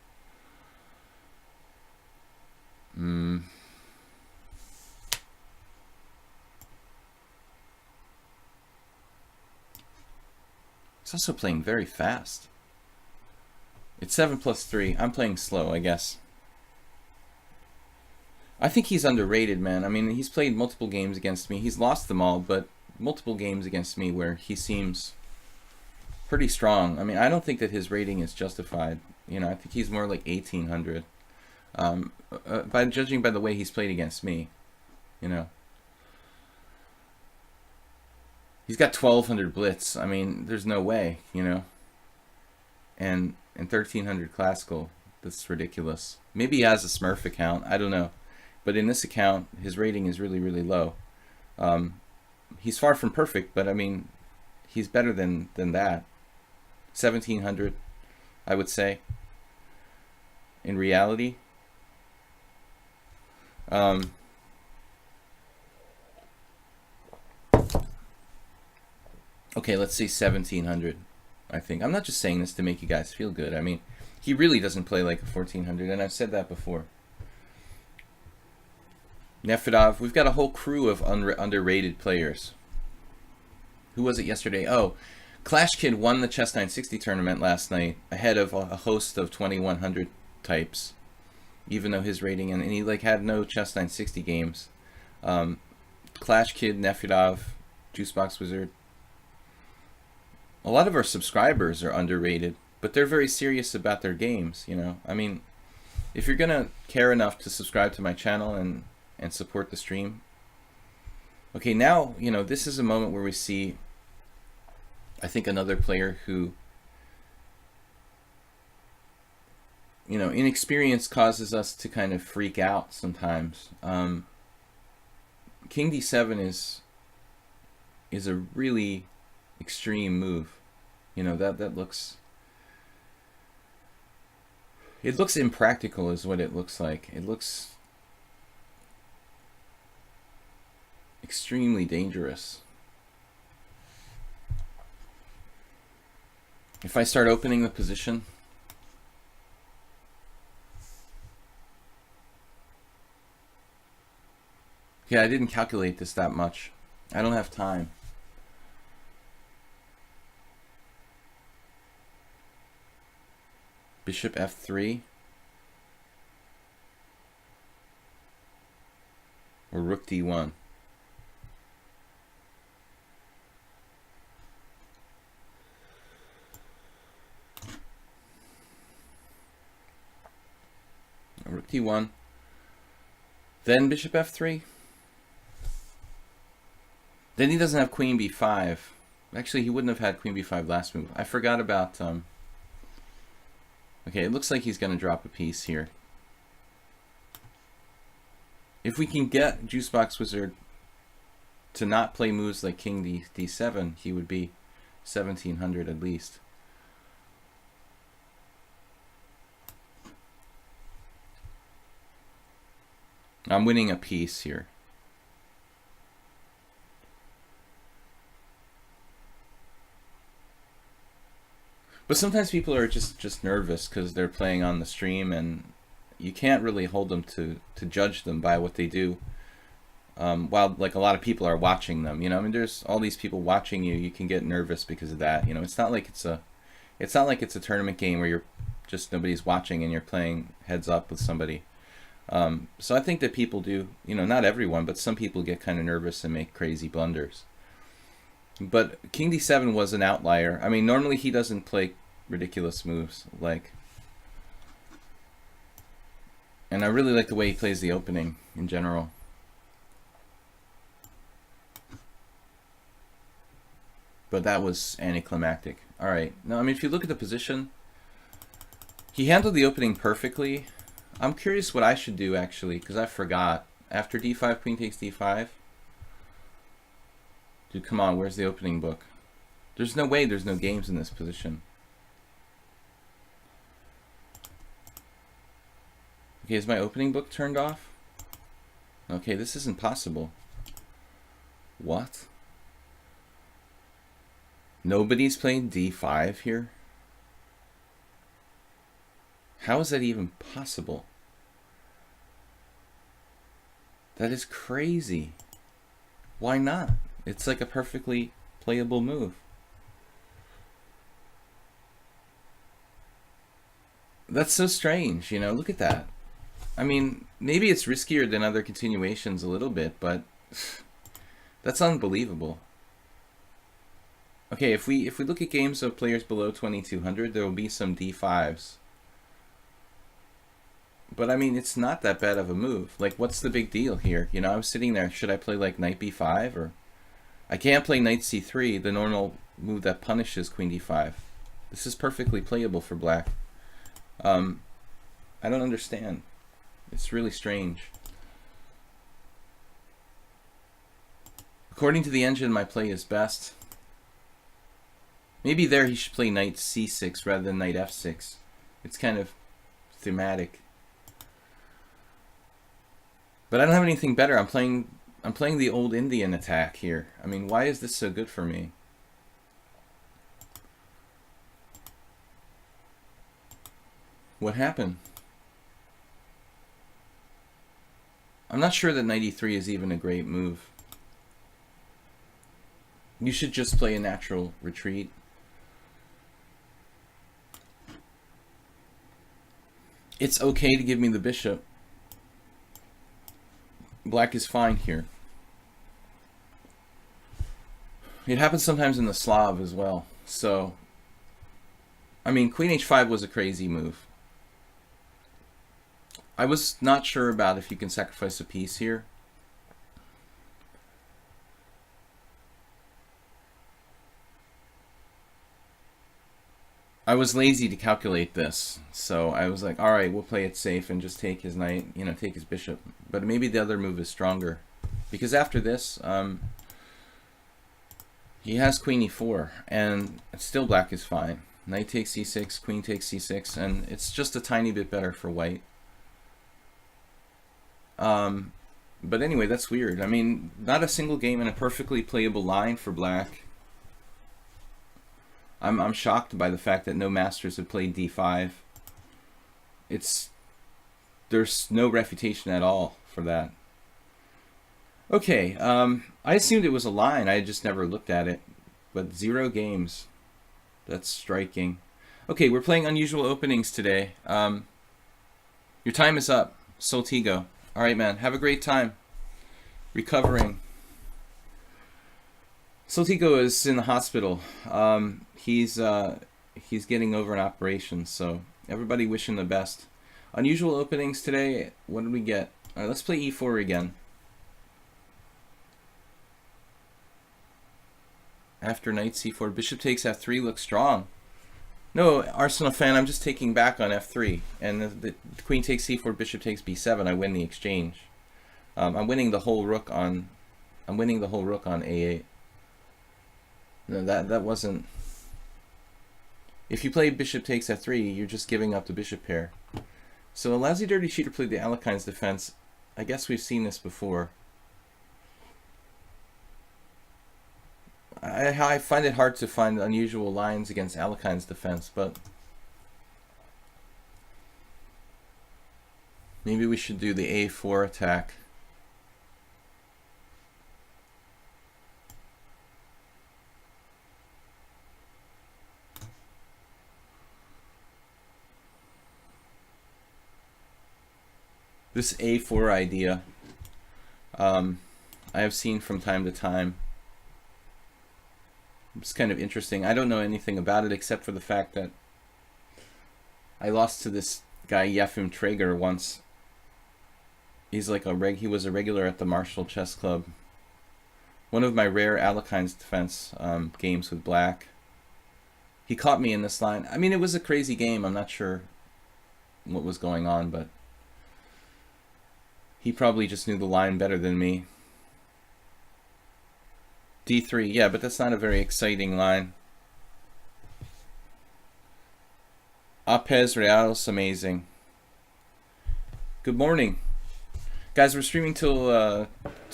He's also playing very fast. It's 7+3. I'm playing slow, I guess. I think he's underrated, man. I mean, he's played multiple games against me. He's lost them all, but multiple games against me where he seems pretty strong. I mean, I don't think that his rating is justified. You know, I think he's more like 1800. By judging by the way he's played against me, you know. He's got 1200 blitz. I mean, there's no way, you know. And 1300 classical. That's ridiculous. Maybe he has a Smurf account. I don't know. But in this account, his rating is really, really low. He's far from perfect, but I mean, he's better than that. 1700, I would say. In reality. Okay, let's say 1700, I think. I'm not just saying this to make you guys feel good. I mean, he really doesn't play like a 1400, and I've said that before. Nefedov, we've got a whole crew of underrated players. Who was it yesterday? Oh, Clash Kid won the Chess 960 tournament last night ahead of a host of 2100 types, even though his rating, and he like had no Chess 960 games. Clash Kid, Nefedov, Juicebox Wizard. A lot of our subscribers are underrated, but they're very serious about their games, you know. I mean, if you're gonna care enough to subscribe to my channel and support the stream. Okay, now, you know, this is a moment where we see, I think, another player who, you know, inexperience causes us to kind of freak out sometimes. King d7 is a really extreme move. You know, that looks, it looks impractical is what it looks like. It looks extremely dangerous. If I start opening the position, yeah, I didn't calculate this that much. I don't have time. Bishop f3 or rook d1. Rook d1, then bishop f3. Then he doesn't have queen b5. Actually, he wouldn't have had queen b5 last move. I forgot about okay, it looks like he's going to drop a piece here. If we can get Juicebox Wizard to not play moves like king d7, he would be 1700 at least. I'm winning a piece here. But sometimes people are just nervous because they're playing on the stream, and you can't really hold them to judge them by what they do. While like a lot of people are watching them, you know, I mean, there's all these people watching you. You can get nervous because of that. You know, it's not like it's a tournament game where you're just nobody's watching and you're playing heads up with somebody. So I think that people do, you know, not everyone, but some people get kind of nervous and make crazy blunders. But king d7 was an outlier. I mean, normally he doesn't play ridiculous moves like, and I really like the way he plays the opening in general. But that was anticlimactic. All right. Now, I mean, if you look at the position, he handled the opening perfectly. I'm curious what I should do, actually, because I forgot. After d5, queen takes d5. Dude, come on, where's the opening book? There's no way there's no games in this position. Okay, is my opening book turned off? Okay, this isn't possible. What? Nobody's playing d5 here? How is that even possible? That is crazy. Why not? It's like a perfectly playable move. That's so strange, you know, look at that. I mean, maybe it's riskier than other continuations a little bit, but that's unbelievable. Okay, if we look at games of players below 2200, there will be some d5s. But I mean, it's not that bad of a move. Like, what's the big deal here? You know, I was sitting there, should I play like knight b5 or I can't play knight c3, the normal move that punishes queen d5. This is perfectly playable for black. I don't understand. It's really strange. According to the engine, my play is best. Maybe there he should play knight c6 rather than knight f6. It's kind of thematic. But I don't have anything better. I'm playing the old Indian attack here. I mean, why is this so good for me? What happened? I'm not sure that knight e3 is even a great move. You should just play a natural retreat. It's okay to give me the bishop. Black is fine here. It happens sometimes in the Slav as well. So, I mean, queen h5 was a crazy move. I was not sure about if you can sacrifice a piece here. I was lazy to calculate this, so I was like, all right, we'll play it safe and just take his knight, you know, take his bishop. But maybe the other move is stronger, because after this, he has queen e4, and still black is fine. Knight takes c6, queen takes c6, and it's just a tiny bit better for white. But anyway, that's weird. I mean, not a single game in a perfectly playable line for black. I'm shocked by the fact that no masters have played d5. There's no refutation at all for that. Okay, I assumed it was a line. I just never looked at it. But 0 games. That's striking. Okay, we're playing Unusual Openings today. Your time is up, Soltigo. All right, man. Have a great time recovering. Soltigo is in the hospital. He's getting over an operation, so everybody wish him the best. Unusual Openings today. What did we get? All right, let's play e4 again. After knight c4, bishop takes f3 looks strong. No, Arsenal fan, I'm just taking back on f3, and the queen takes c4, bishop takes b7. I win the exchange. I'm winning the whole rook on a8. No, that wasn't. If you play bishop takes f3, you're just giving up the bishop pair. So a lousy dirty cheater played the Alekhines defense. I guess we've seen this before. I find it hard to find unusual lines against Alekhines defense, but maybe we should do the a4 attack. This a4 idea, I have seen from time to time. It's kind of interesting. I don't know anything about it except for the fact that I lost to this guy Yefim Traeger once. He's like he was a regular at the Marshall Chess Club. One of my rare Alekhines defense games with black. He caught me in this line. I mean, it was a crazy game. I'm not sure what was going on, but he probably just knew the line better than me. d3, yeah, but that's not a very exciting line. Apes Reals, amazing. Good morning. Guys, we're streaming till a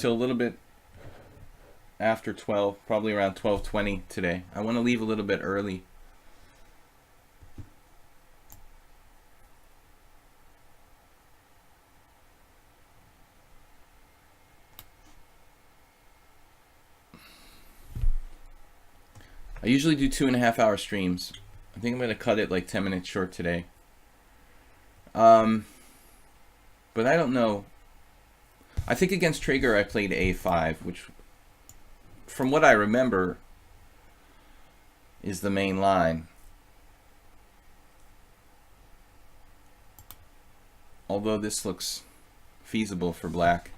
little bit after 12, probably around 12:20 today. I want to leave a little bit early. I usually do 2.5-hour streams. I think I'm going to cut it like 10 minutes short today. But I don't know. I think against Traeger I played A5, which, from what I remember, is the main line. Although this looks feasible for black.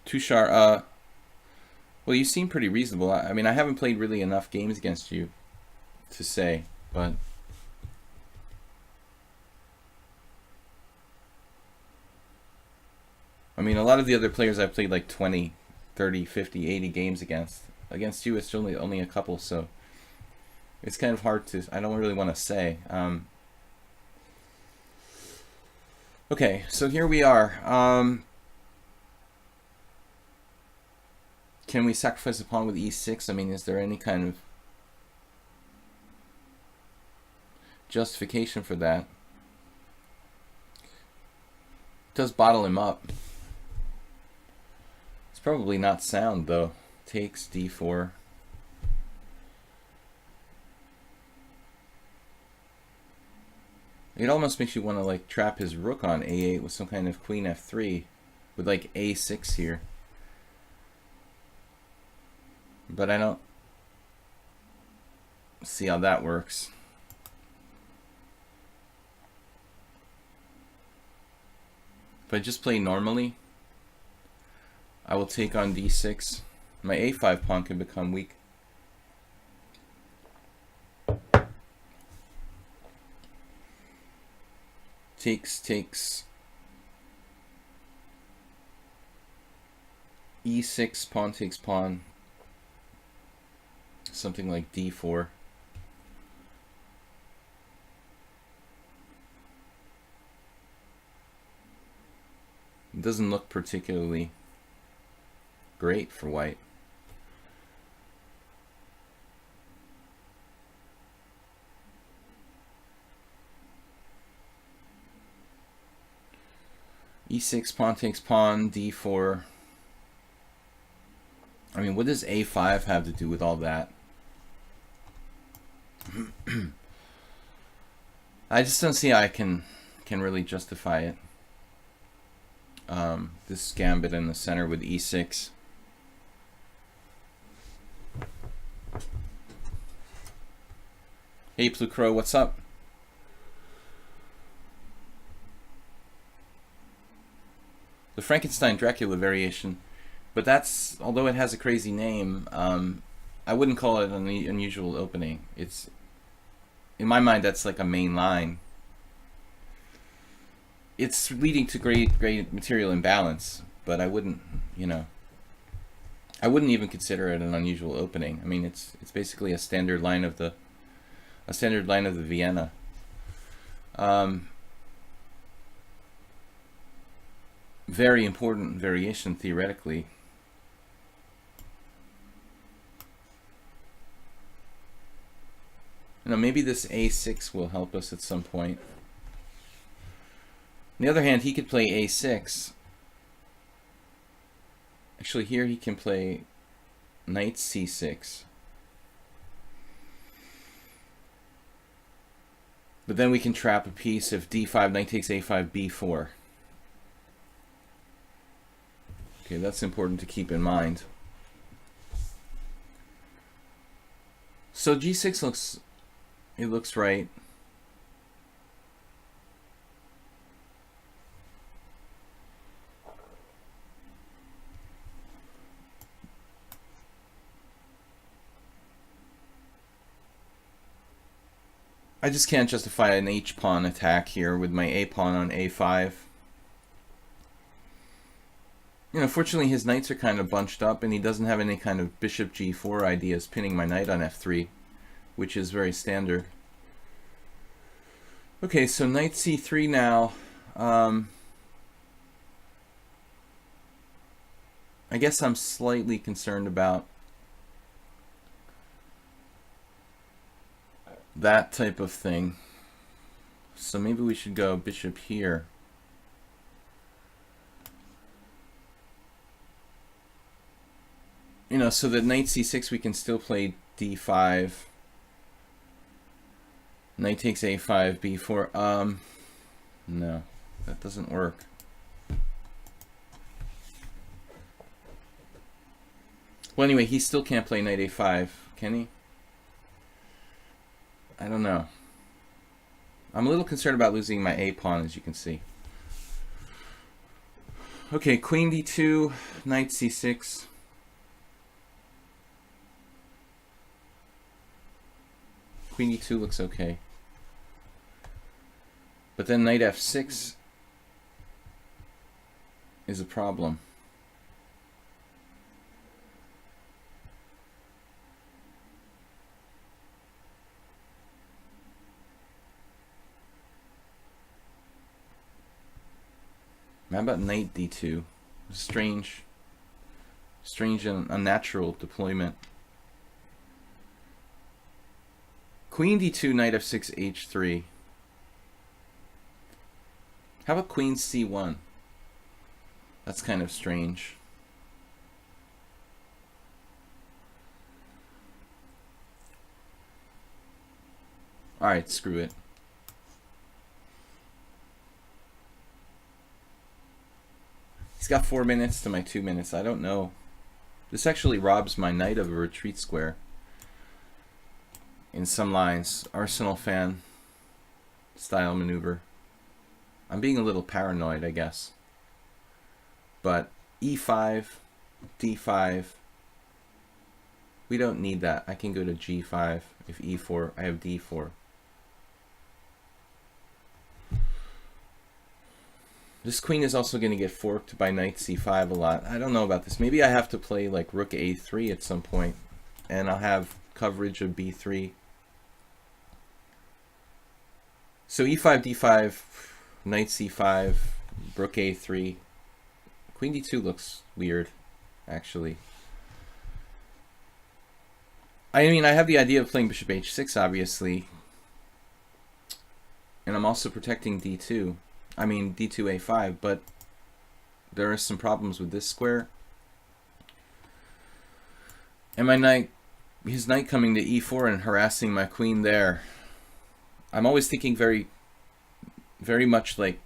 Tushar, well, you seem pretty reasonable. I mean, I haven't played really enough games against you to say, but I mean, a lot of the other players I've played like 20, 30, 50, 80 games against. Against you, it's only a couple, so it's kind of hard to, I don't really want to say. Okay, so here we are. Can we sacrifice a pawn with e6? I mean, is there any kind of justification for that? It does bottle him up. It's probably not sound, though. Takes d4. It almost makes you want to like trap his rook on a8 with some kind of queen f3 with like a6 here. But I don't see how that works. If I just play normally, I will take on d6. My a5 pawn can become weak. Takes. e6, pawn takes pawn. Something like d4. It doesn't look particularly great for white. e6, pawn takes pawn, d4. I mean, what does a5 have to do with all that? I just don't see how I can really justify it. This gambit in the center with e6. Hey Blue Crow, what's up? The Frankenstein Dracula variation, but that's, although it has a crazy name, I wouldn't call it an unusual opening. It's, in my mind, that's like a main line. It's leading to great material imbalance, but I wouldn't, I wouldn't even consider it an unusual opening. I mean, it's basically a standard line of the Vienna. Very important variation theoretically. Maybe this a6 will help us at some point. On the other hand, he could play a6. Actually, here he can play knight c6. But then we can trap a piece if d5, knight takes a5, b4. Okay, that's important to keep in mind. So g6 looks right. I just can't justify an h-pawn attack here with my a-pawn on a5. Fortunately his knights are kind of bunched up and he doesn't have any kind of bishop g4 ideas pinning my knight on f3, which is very standard. Okay, so knight c3 now. I guess I'm slightly concerned about that type of thing. So maybe we should go bishop here. You know, so that knight c6 we can still play d5. Knight takes a5, b4. No, that doesn't work. Well, anyway, he still can't play knight a5, can he? I don't know. I'm a little concerned about losing my a pawn, as you can see. Okay, queen d2, knight c6. Queen d2 looks okay. But then knight f6 is a problem. How about knight d2? Strange and unnatural deployment. Queen d2, knight f6, h3. How about queen c1? That's kind of strange. Alright, screw it. He's got 4 minutes to my 2 minutes. I don't know. This actually robs my knight of a retreat square. In some lines. Arsenal fan style maneuver. I'm being a little paranoid, I guess. But e5, d5. We don't need that. I can go to g5. If e4, I have d4. This queen is also going to get forked by knight c5 a lot. I don't know about this. Maybe I have to play like rook a3 at some point, and I'll have coverage of b3. So e5, d5, knight c5, rook a3. Queen d2 looks weird, actually. I mean, I have the idea of playing bishop h6, obviously. And I'm also protecting d2. I mean, d2, a5, but there are some problems with this square. And my knight, his knight coming to e4 and harassing my queen there. I'm always thinking very much like,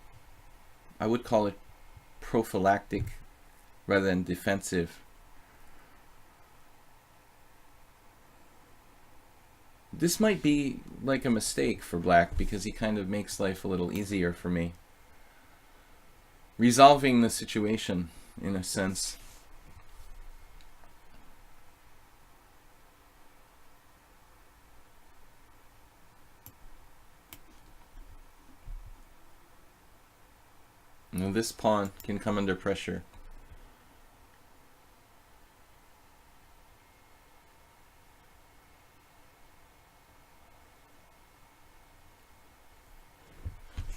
I would call it prophylactic rather than defensive. This might be like a mistake for black because he kind of makes life a little easier for me. Resolving the situation, in a sense. Now this pawn can come under pressure.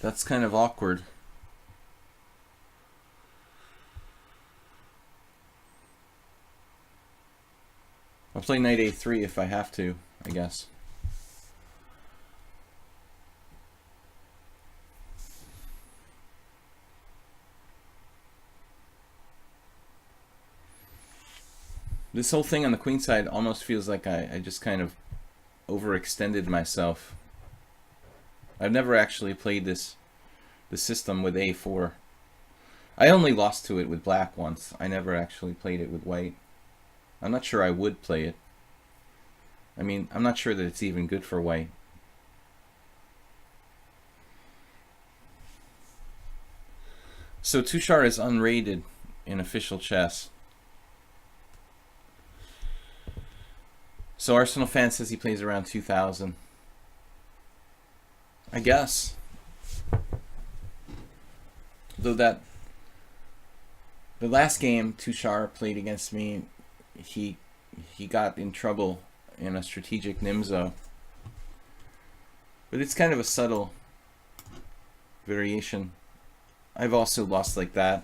That's kind of awkward. I'll play knight a3 if I have to, I guess. This whole thing on the queen side almost feels like I just kind of overextended myself. I've never actually played the system with a4. I only lost to it with black once. I never actually played it with white. I'm not sure I would play it. I mean, I'm not sure that it's even good for white. So Tushar is unrated in official chess. So Arsenal fan says he plays around 2,000. I guess. Though the last game Tushar played against me, he got in trouble in a strategic Nimzo. But it's kind of a subtle variation I've also lost like that.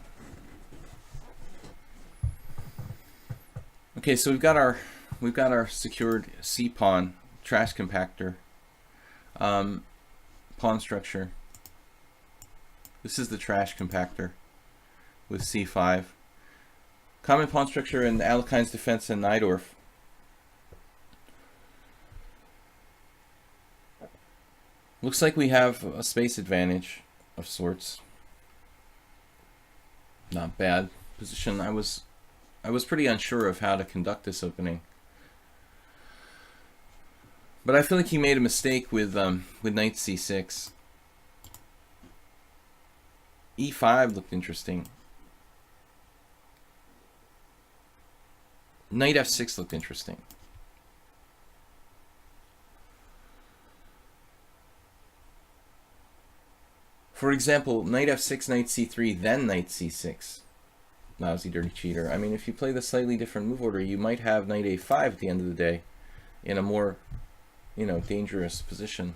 Okay, so we've got our secured C pawn trash compactor pawn structure. This is the trash compactor with C5. Common pawn structure in Alekhine's defense and Najdorf. Looks like we have a space advantage of sorts. Not bad position. I was pretty unsure of how to conduct this opening, but I feel like he made a mistake with knight c6. e5 looked interesting. Knight f6 looked interesting. For example, knight f6, knight c3, then knight c6. Lousy dirty cheater. I mean, if you play the slightly different move order, you might have knight a5 at the end of the day in a more, dangerous position.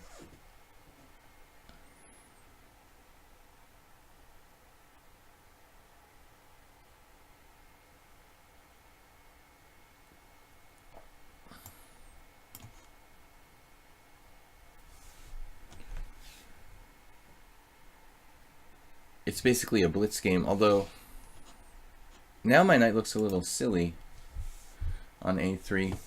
It's basically a blitz game, although now my knight looks a little silly on a3.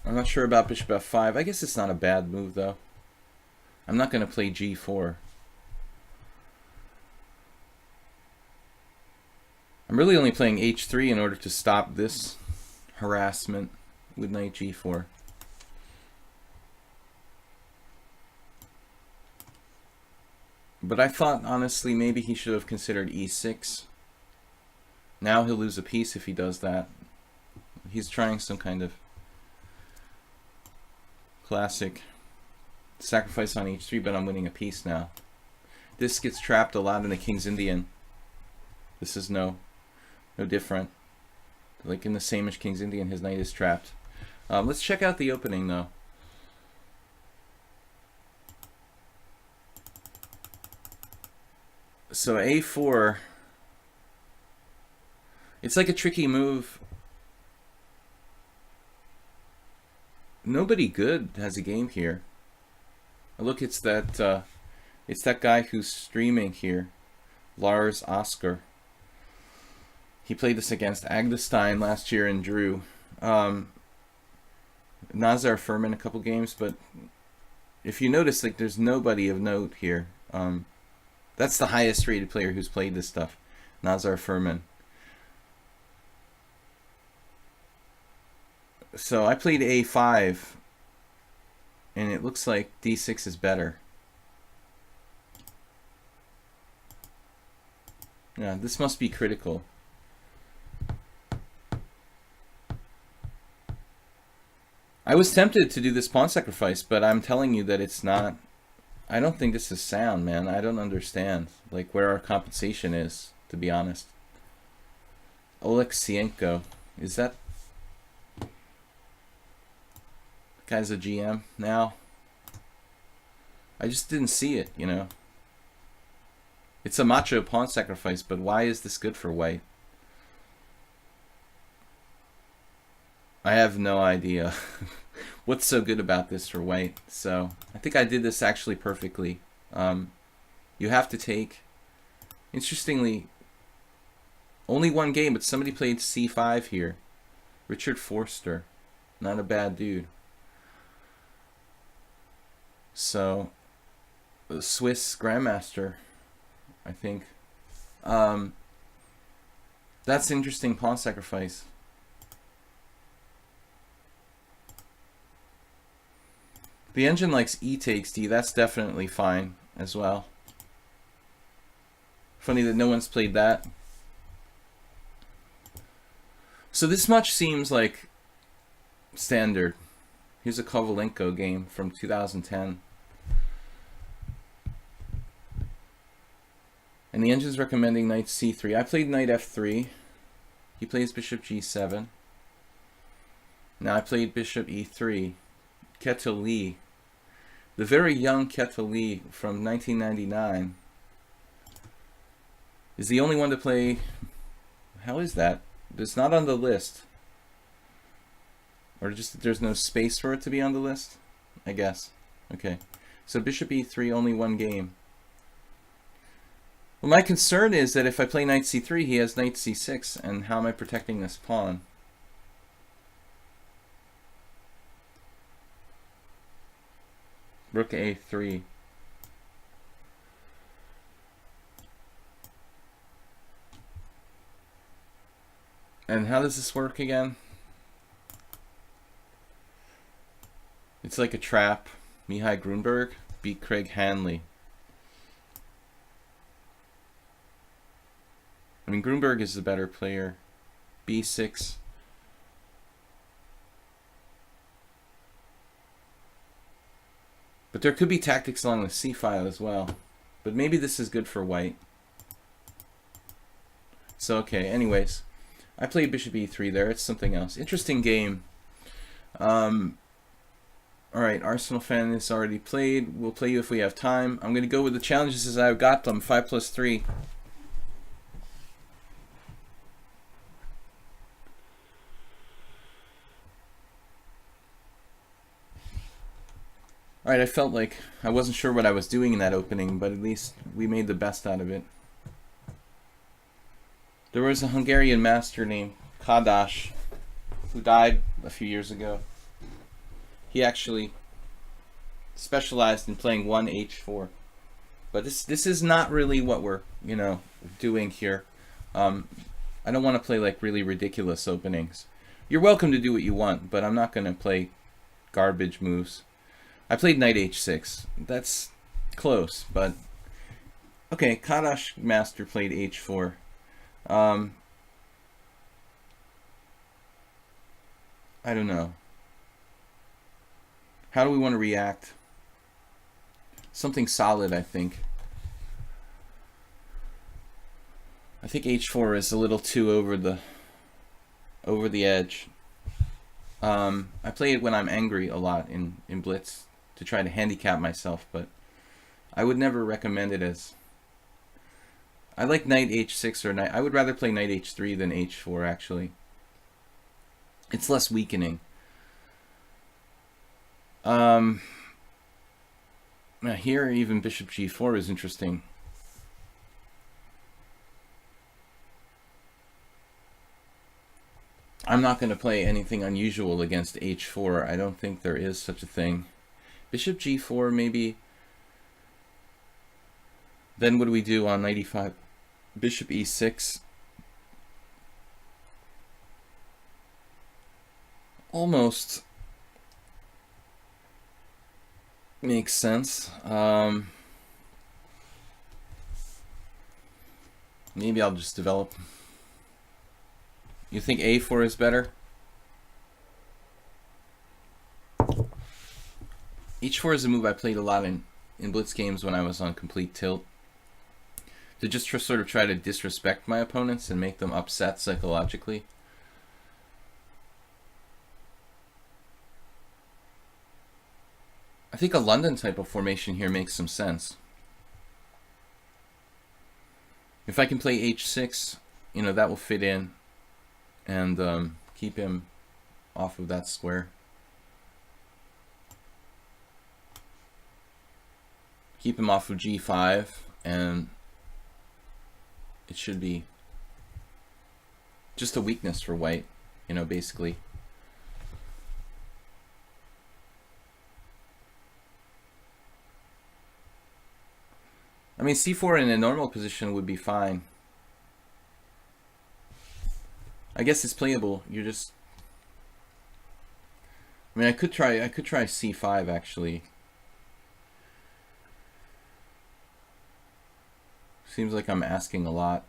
I'm not sure about bishop f5. I guess it's not a bad move, though. I'm not going to play g4. I'm really only playing h3 in order to stop this harassment with knight g4. But I thought, honestly, maybe he should have considered e6. Now he'll lose a piece if he does that. He's trying some kind of classic sacrifice on h3, but I'm winning a piece now. This gets trapped a lot in the King's Indian. This is no different. Like in the same-ish King's Indian, his knight is trapped. Let's check out the opening, though. So a4, it's like a tricky move. Nobody good has a game here. Look, it's that guy who's streaming here, Lars Oscar. He played this against Agdestein last year and drew. Nazar Furman a couple games, but if you notice, like, there's nobody of note here. That's the highest rated player who's played this stuff, Nazar Furman. So I played a5, and it looks like d6 is better. Yeah, this must be critical. I was tempted to do this pawn sacrifice, but I'm telling you that it's not. I don't think this is sound, man. I don't understand, like, where our compensation is, to be honest. Oleksienko, is that guy's a GM now? I just didn't see it, It's a macho pawn sacrifice, but why is this good for white? I have no idea what's so good about this for white. So I think I did this actually perfectly. You have to take, interestingly, only one game, but somebody played c5 here. Richard Forster, not a bad dude. So the Swiss Grandmaster, I think. That's interesting pawn sacrifice. The engine likes e takes d. That's definitely fine as well. Funny that no one's played that. So this much seems like standard. Here's a Kovalenko game from 2010. And the engine's recommending knight c3. I played knight f3. He plays bishop g7. Now I played bishop e3. Kettle, the very young Kettle from 1999, is the only one to play. How is that? It's not on the list. Or just there's no space for it to be on the list? I guess. Okay. So bishop e3, only one game. Well, my concern is that if I play knight c3, he has knight c6, and how am I protecting this pawn? Rook a3. And how does this work again? It's like a trap. Mihai Grunberg beat Craig Hanley. I mean, Grunberg is the better player. b6. But there could be tactics along the c file as well. But maybe this is good for white. So, okay, anyways. I played bishop e3 there. It's something else. Interesting game. Alright, Arsenal fan is already played. We'll play you if we have time. I'm going to go with the challenges as I've got them. 5 plus 3. Alright, I felt like I wasn't sure what I was doing in that opening, but at least we made the best out of it. There was a Hungarian master named Kadash who died a few years ago. He actually specialized in playing 1h4. But this is not really what we're, doing here. I don't want to play like really ridiculous openings. You're welcome to do what you want, but I'm not going to play garbage moves. I played knight h6. That's close, but okay, Kadash master played h4. I don't know. How do we want to react? Something solid, I think. I think h4 is a little too over the edge. I play it when I'm angry a lot in blitz to try to handicap myself, but I would never recommend it as. I like knight h6 or knight. I would rather play knight h3 than h4 actually. It's less weakening. Here even bishop g4 is interesting. I'm not going to play anything unusual against h4. I don't think there is such a thing. Bishop g4 maybe. Then what do we do on knight e5? Bishop e6. Almost makes sense. Maybe I'll just develop. You think a4 is better? h4 is a move I played a lot in blitz games when I was on complete tilt. To just sort of try to disrespect my opponents and make them upset psychologically. I think a London type of formation here makes some sense. If I can play h6, that will fit in and keep him off of that square. Keep him off of g5, and it should be just a weakness for white, basically. I mean, c4 in a normal position would be fine. I guess it's playable. I mean, I could try c5 actually. Seems like I'm asking a lot.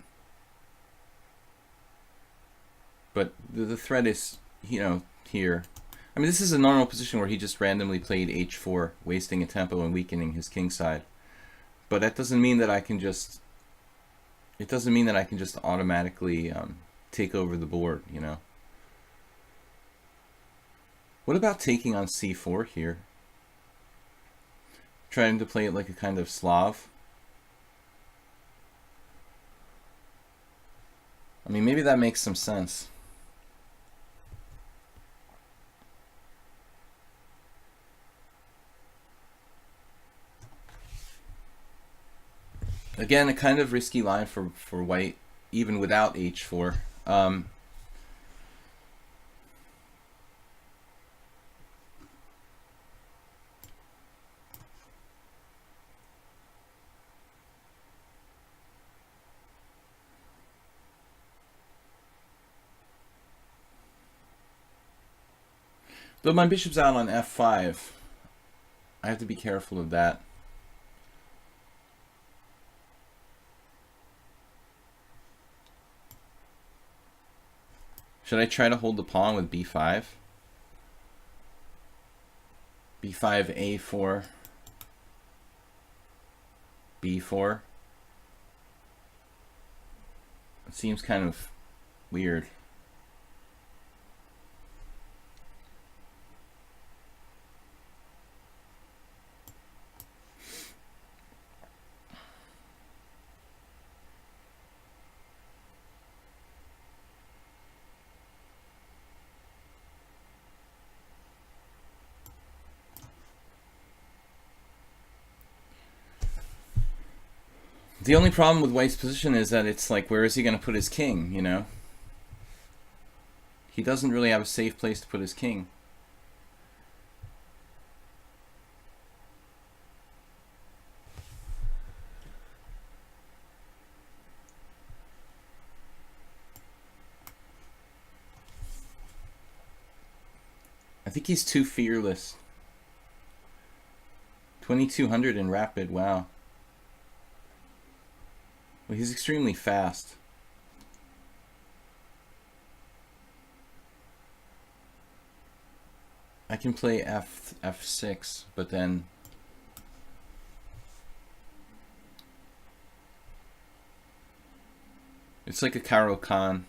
But the threat is, here. I mean, this is a normal position where he just randomly played h4, wasting a tempo and weakening his king side. But that doesn't mean that I can just. It doesn't mean that I can just automatically take over the board, Well, What about taking on c4 here? Trying to play it like a kind of Slav. I mean, maybe that makes some sense. Again, a kind of risky line for white, even without h4. Though my bishop's out on f5, I have to be careful of that. Should I try to hold the pawn with b5? b5, a4, b4. It seems kind of weird. The only problem with white's position is that it's like, where is he going to put his king, you know? He doesn't really have a safe place to put his king. I think he's too fearless. 2200 in rapid, wow. Well, he's extremely fast. I can play f6, but then it's like a Caro Kann.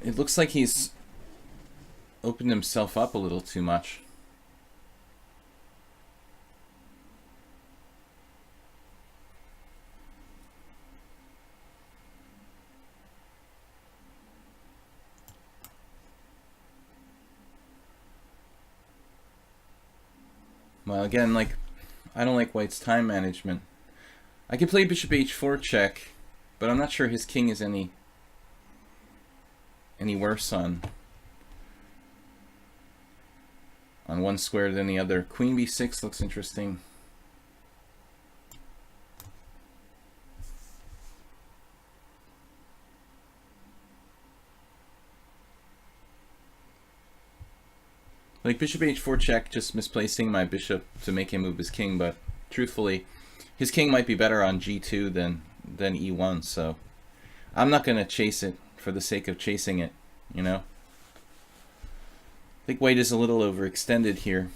It looks like he's opened himself up a little too much. Well, again, like, I don't like white's time management. I could play bishop h4 check, but I'm not sure his king is any worse on one square than the other. Queen b6 looks interesting. Like bishop h4 check, just misplacing my bishop to make him move his king, but truthfully, his king might be better on g2 than e1, so I'm not going to chase it for the sake of chasing it, you know? I think white is a little overextended here.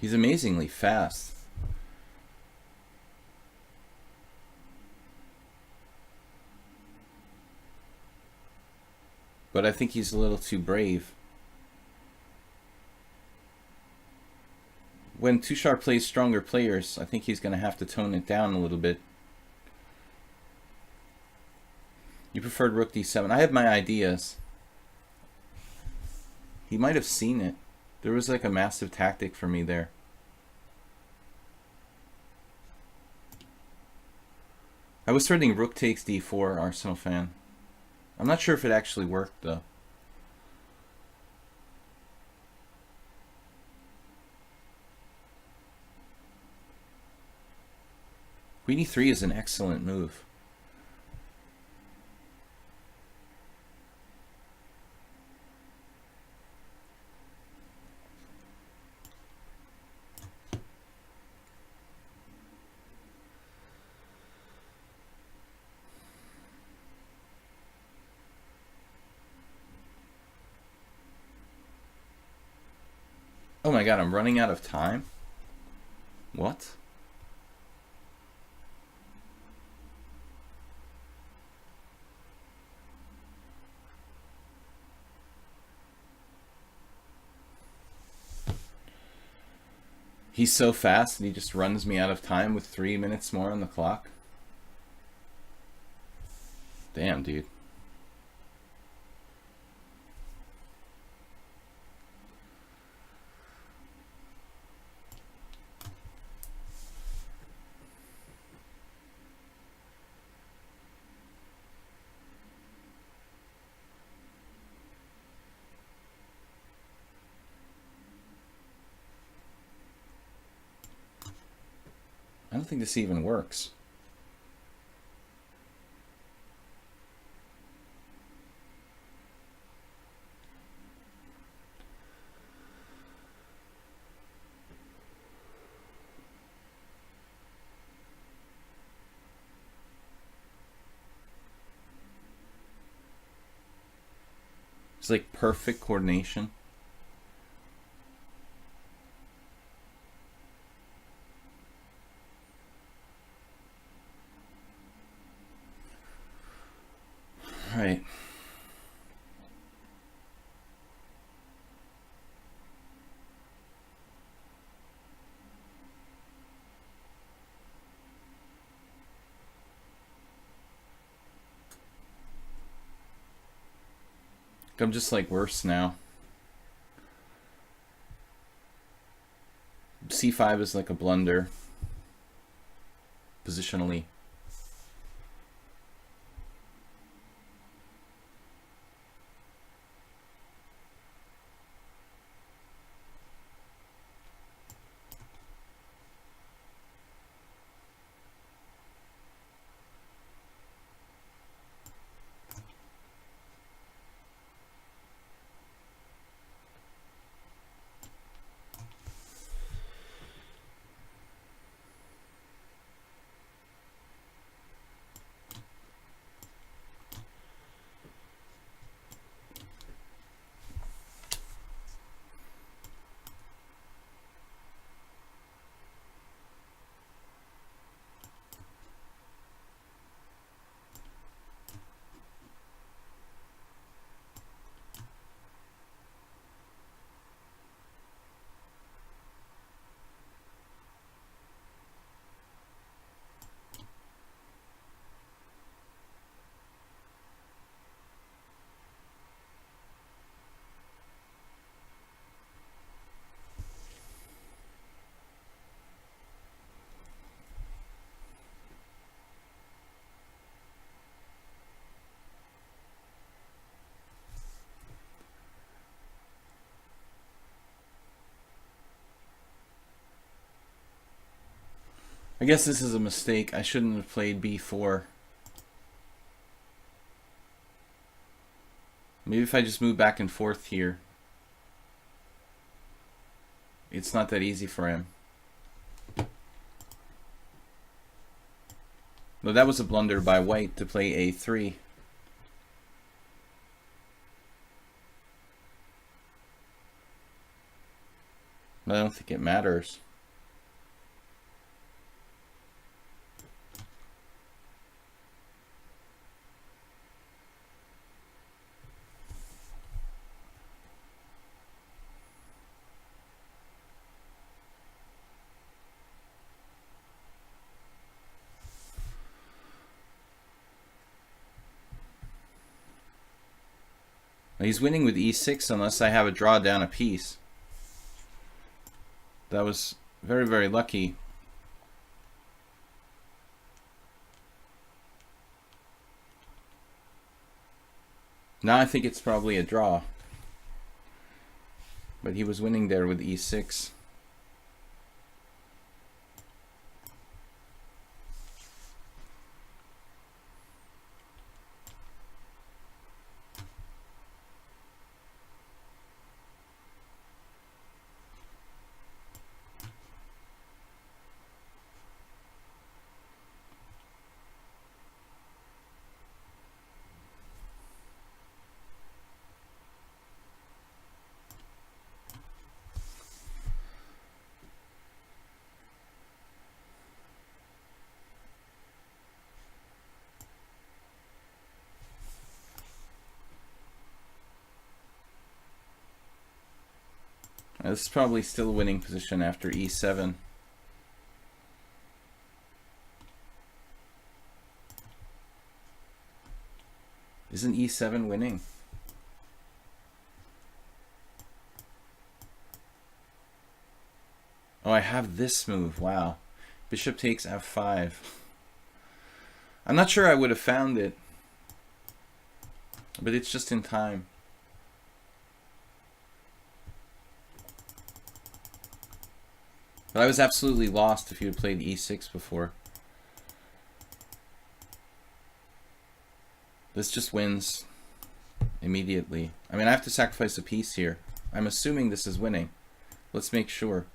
He's amazingly fast. But I think he's a little too brave. When Tushar plays stronger players, I think he's going to have to tone it down a little bit. You preferred rook d7. I have my ideas. He might have seen it. There was like a massive tactic for me there. I was threatening rook takes d4, Arsenal fan. I'm not sure if it actually worked though. Queen e3 is an excellent move. Oh my god, I'm running out of time? What? He's so fast and he just runs me out of time with 3 minutes more on the clock. Damn, dude. I don't think this even works. It's like perfect coordination. Right. I'm just like worse now. C5 is like a blunder positionally. I guess this is a mistake. I shouldn't have played b4. Maybe if I just move back and forth here. It's not that easy for him. No, that was a blunder by white to play a3. But I don't think it matters. He's winning with e6 unless I have a draw down a piece. That was very, very lucky. Now I think it's probably a draw. But he was winning there with e6. This is probably still a winning position after e7. Isn't e7 winning? Oh, I have this move. Wow. Bishop takes f5. I'm not sure I would have found it, but it's just in time. But I was absolutely lost if you had played e6 before. This just wins immediately. I mean, I have to sacrifice a piece here. I'm assuming this is winning. Let's make sure.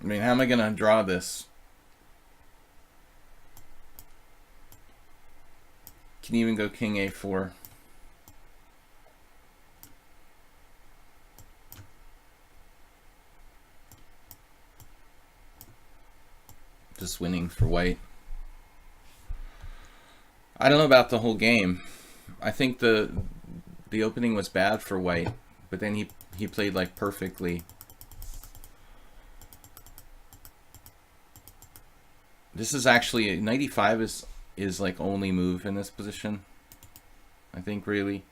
I mean, how am I going to draw this? Can you even go king a4? Just winning for white. I don't know about the whole game. I think the opening was bad for white, but then he played like perfectly. This is actually knight e5 is like only move in this position. I think really.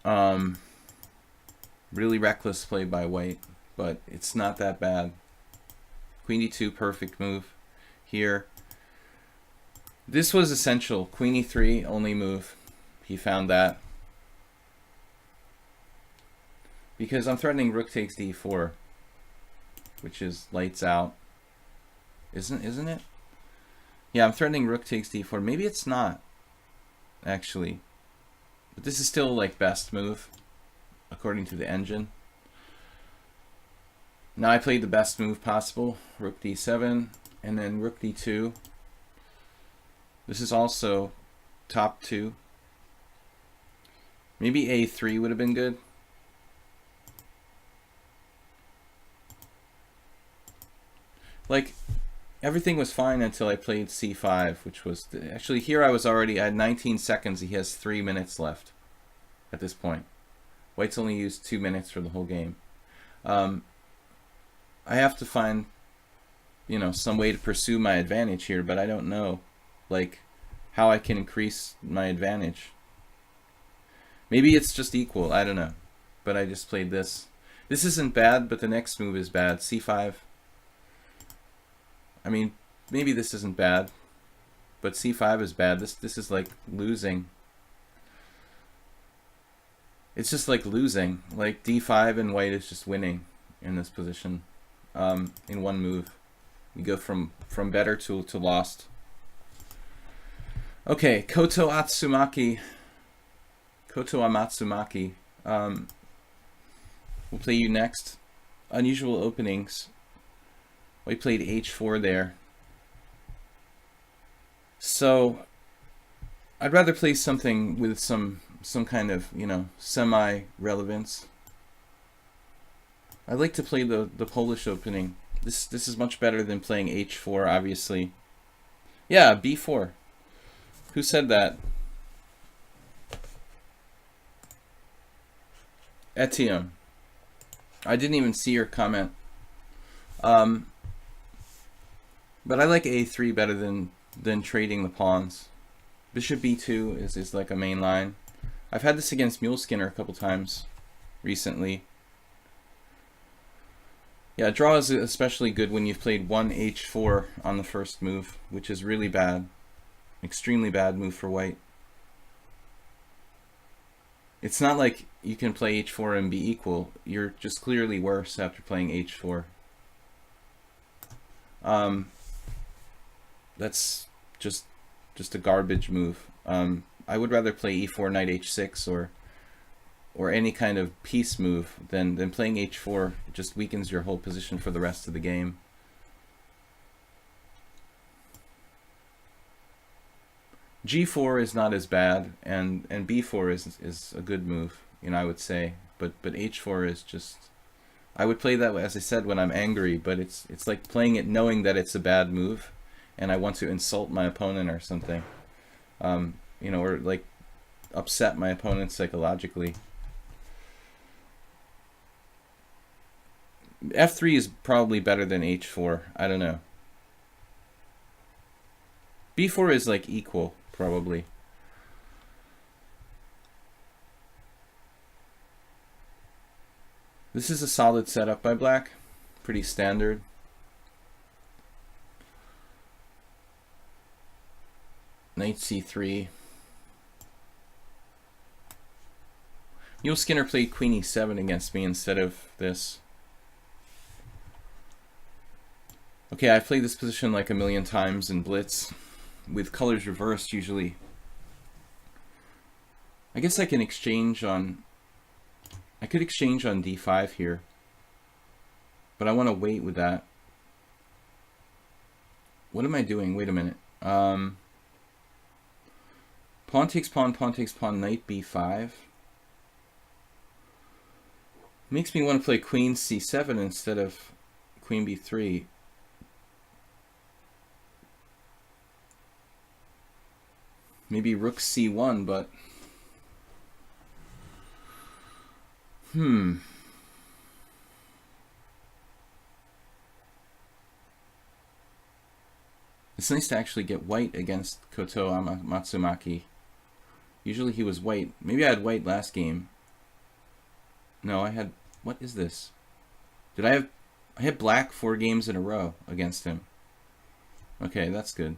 Really reckless play by white, but it's not that bad. Queen d2, perfect move here. This was essential. Queen e3, only move. He found that. Because I'm threatening rook takes d4, which is lights out. Isn't it? Yeah, I'm threatening rook takes d4. Maybe it's not, actually. But this is still like best move, according to the engine. Now I played the best move possible, rook d7, and then rook d2. This is also top 2. Maybe a3 would have been good. Like, everything was fine until I played c5, which was... Actually, here I had 19 seconds. He has 3 minutes left at this point. White's only used 2 minutes for the whole game. I have to find, some way to pursue my advantage here, but I don't know, like, how I can increase my advantage. Maybe it's just equal, I don't know. But I just played this. This isn't bad, but the next move is bad. c5. I mean, maybe this isn't bad, but c5 is bad. This is like losing. It's just like losing. Like d5 and white is just winning in this position. In one move. You go from better to lost. Okay, Koto Amatsumaki. We'll play you next. Unusual Openings. We played h4 there. So I'd rather play something with some kind of, semi-relevance. I like to play the Polish opening. This is much better than playing h4, obviously. Yeah, b4. Who said that? Etienne. I didn't even see your comment. But I like a3 better than trading the pawns. Bishop b2 is like a main line. I've had this against Muleskinner a couple times recently. Yeah, draw is especially good when you've played 1h4 on the first move, which is really bad. Extremely bad move for white. It's not like you can play h4 and be equal. You're just clearly worse after playing h4. That's just a garbage move. I would rather play e4 knight h6 or any kind of piece move than playing h4. It just weakens your whole position for the rest of the game. g4 is not as bad, and b4 is a good move, you know, I would say. But h4 is just, I would play that, as I said, when I'm angry, but it's like playing it knowing that it's a bad move, and I want to insult my opponent or something, you know, or like upset my opponent psychologically. f3 is probably better than h4. I don't know. b4 is like equal, probably. This is a solid setup by black. Pretty standard. Knight c3. Muleskinner played queen e7 against me instead of this. Okay, I've played this position like a million times in blitz, with colors reversed usually. I guess I can exchange on, I could exchange on d5 here, but I want to wait with that. What am I doing? Wait a minute. Pawn takes pawn, knight b5. Makes me want to play queen c7 instead of queen b3. Maybe rook c1, but it's nice to actually get white against Koto Matsumaki. Usually he was white. Maybe I had white last game. No, I had, what is this? Did I have, I had black 4 games in a row against him. Okay, that's good.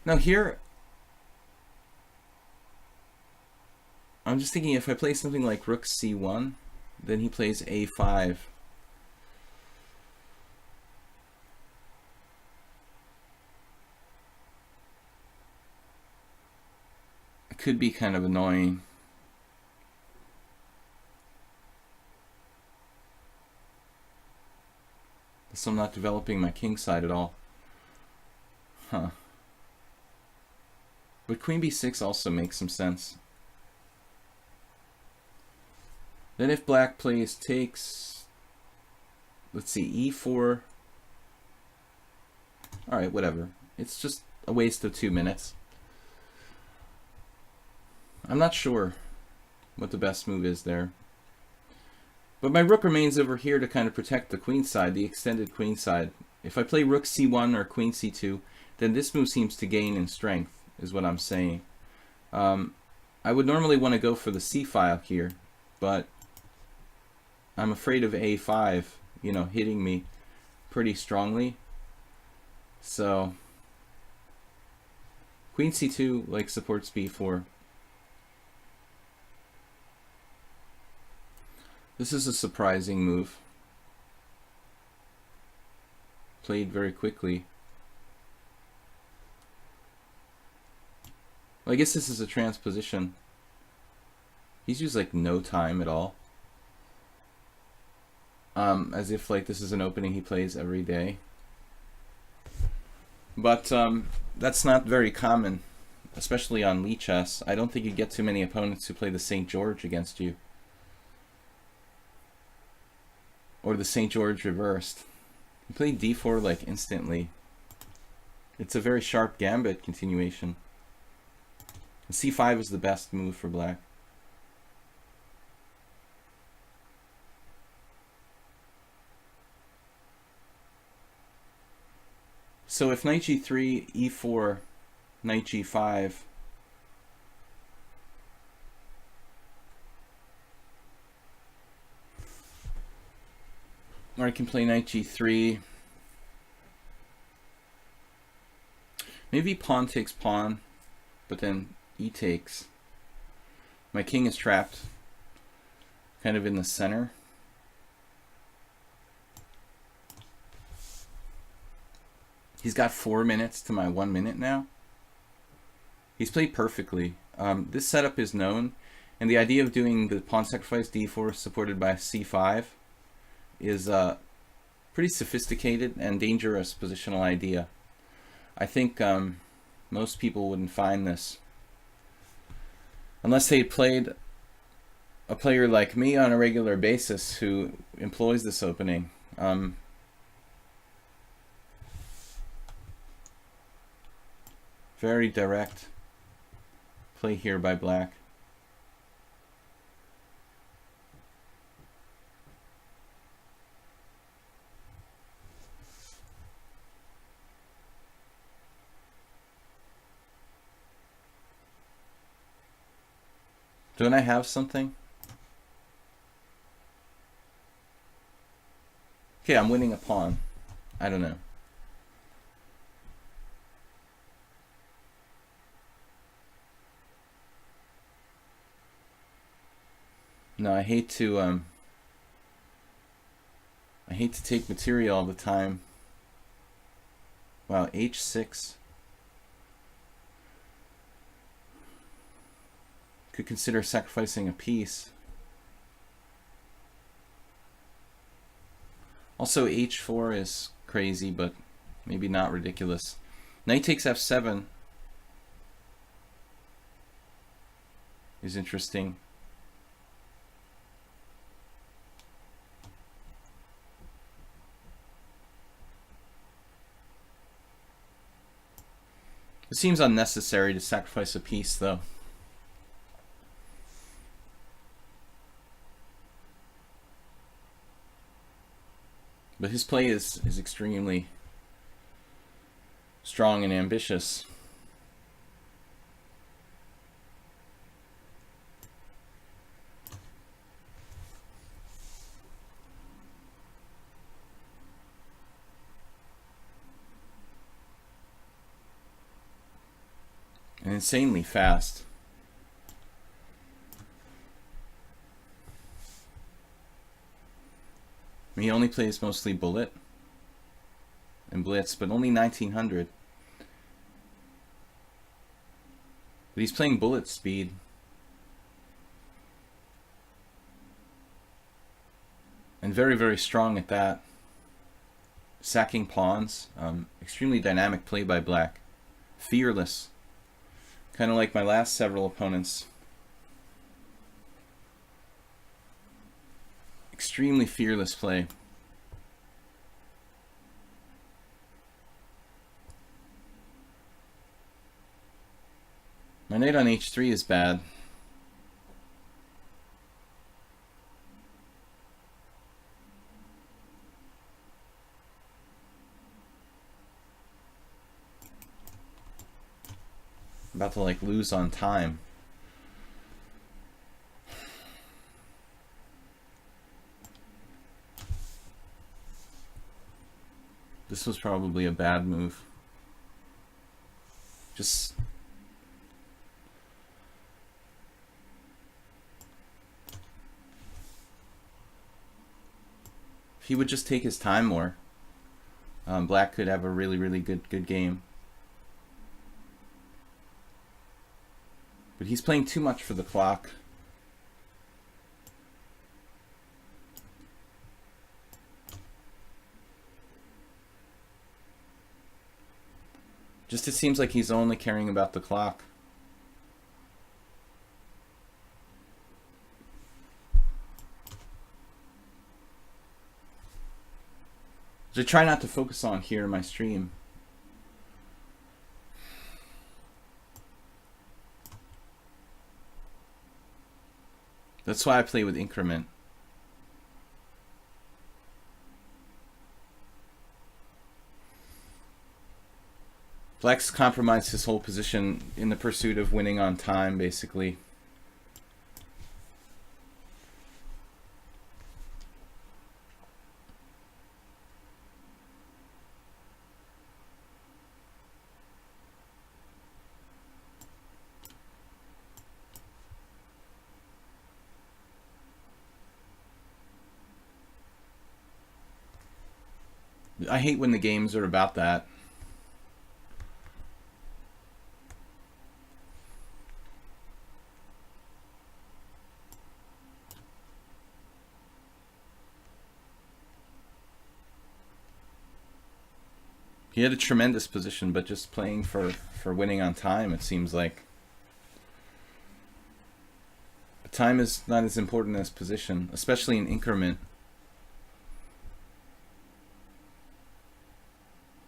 Now here, I'm just thinking if I play something like rook c1, then he plays a5. It could be kind of annoying. So I'm not developing my king side at all. Huh. But queen b6 also makes some sense. Then if black plays takes, let's see, e4. Alright, whatever. It's just a waste of 2 minutes. I'm not sure what the best move is there. But my rook remains over here to kind of protect the queen side, the extended queen side. If I play rook c1 or queen c2, then this move seems to gain in strength, is what I'm saying. I would normally want to go for the c file here, but I'm afraid of a5, you know, hitting me pretty strongly. So queen c2 like supports b4. This is a surprising move. Played very quickly. Well, I guess this is a transposition. He's used like no time at all. As if like this is an opening he plays every day. But that's not very common, especially on lichess. I don't think you get too many opponents who play the St. George against you. Or the St. George reversed. He played d4 like instantly. It's a very sharp gambit continuation. c5 is the best move for black. So if knight g3, e4, knight g5, or I can play knight g3. Maybe pawn takes pawn, but then e takes. My king is trapped kind of in the center. He's got 4 minutes to my 1 minute now. He's played perfectly. This setup is known, and the idea of doing the pawn sacrifice d4 supported by c5 is pretty sophisticated and dangerous positional idea. I think most people wouldn't find this unless they played a player like me on a regular basis who employs this opening. Very direct play here by black. Don't I have something? Okay, I'm winning a pawn. I don't know. No, I hate to take material all the time. Wow, h6. Could consider sacrificing a piece. Also, h4 is crazy, but maybe not ridiculous. Knight takes f7 is interesting. It seems unnecessary to sacrifice a piece, though. But his play is extremely strong and ambitious. And insanely fast. He only plays mostly bullet and blitz, but only 1900. But he's playing bullet speed. And very, very strong at that. Sacking pawns. Extremely dynamic play by black. Fearless. Kind of like my last several opponents. Extremely fearless play. My knight on h3 is bad. About to like lose on time. This was probably a bad move. Just if he would just take his time more, black could have a really, really good game. But he's playing too much for the clock. Just it seems like he's only caring about the clock. Which I try not to focus on here in my stream. That's why I play with increment. Black's compromised his whole position in the pursuit of winning on time, basically. I hate when the games are about that. He had a tremendous position, but just playing for winning on time, it seems like. But time is not as important as position, especially in increment.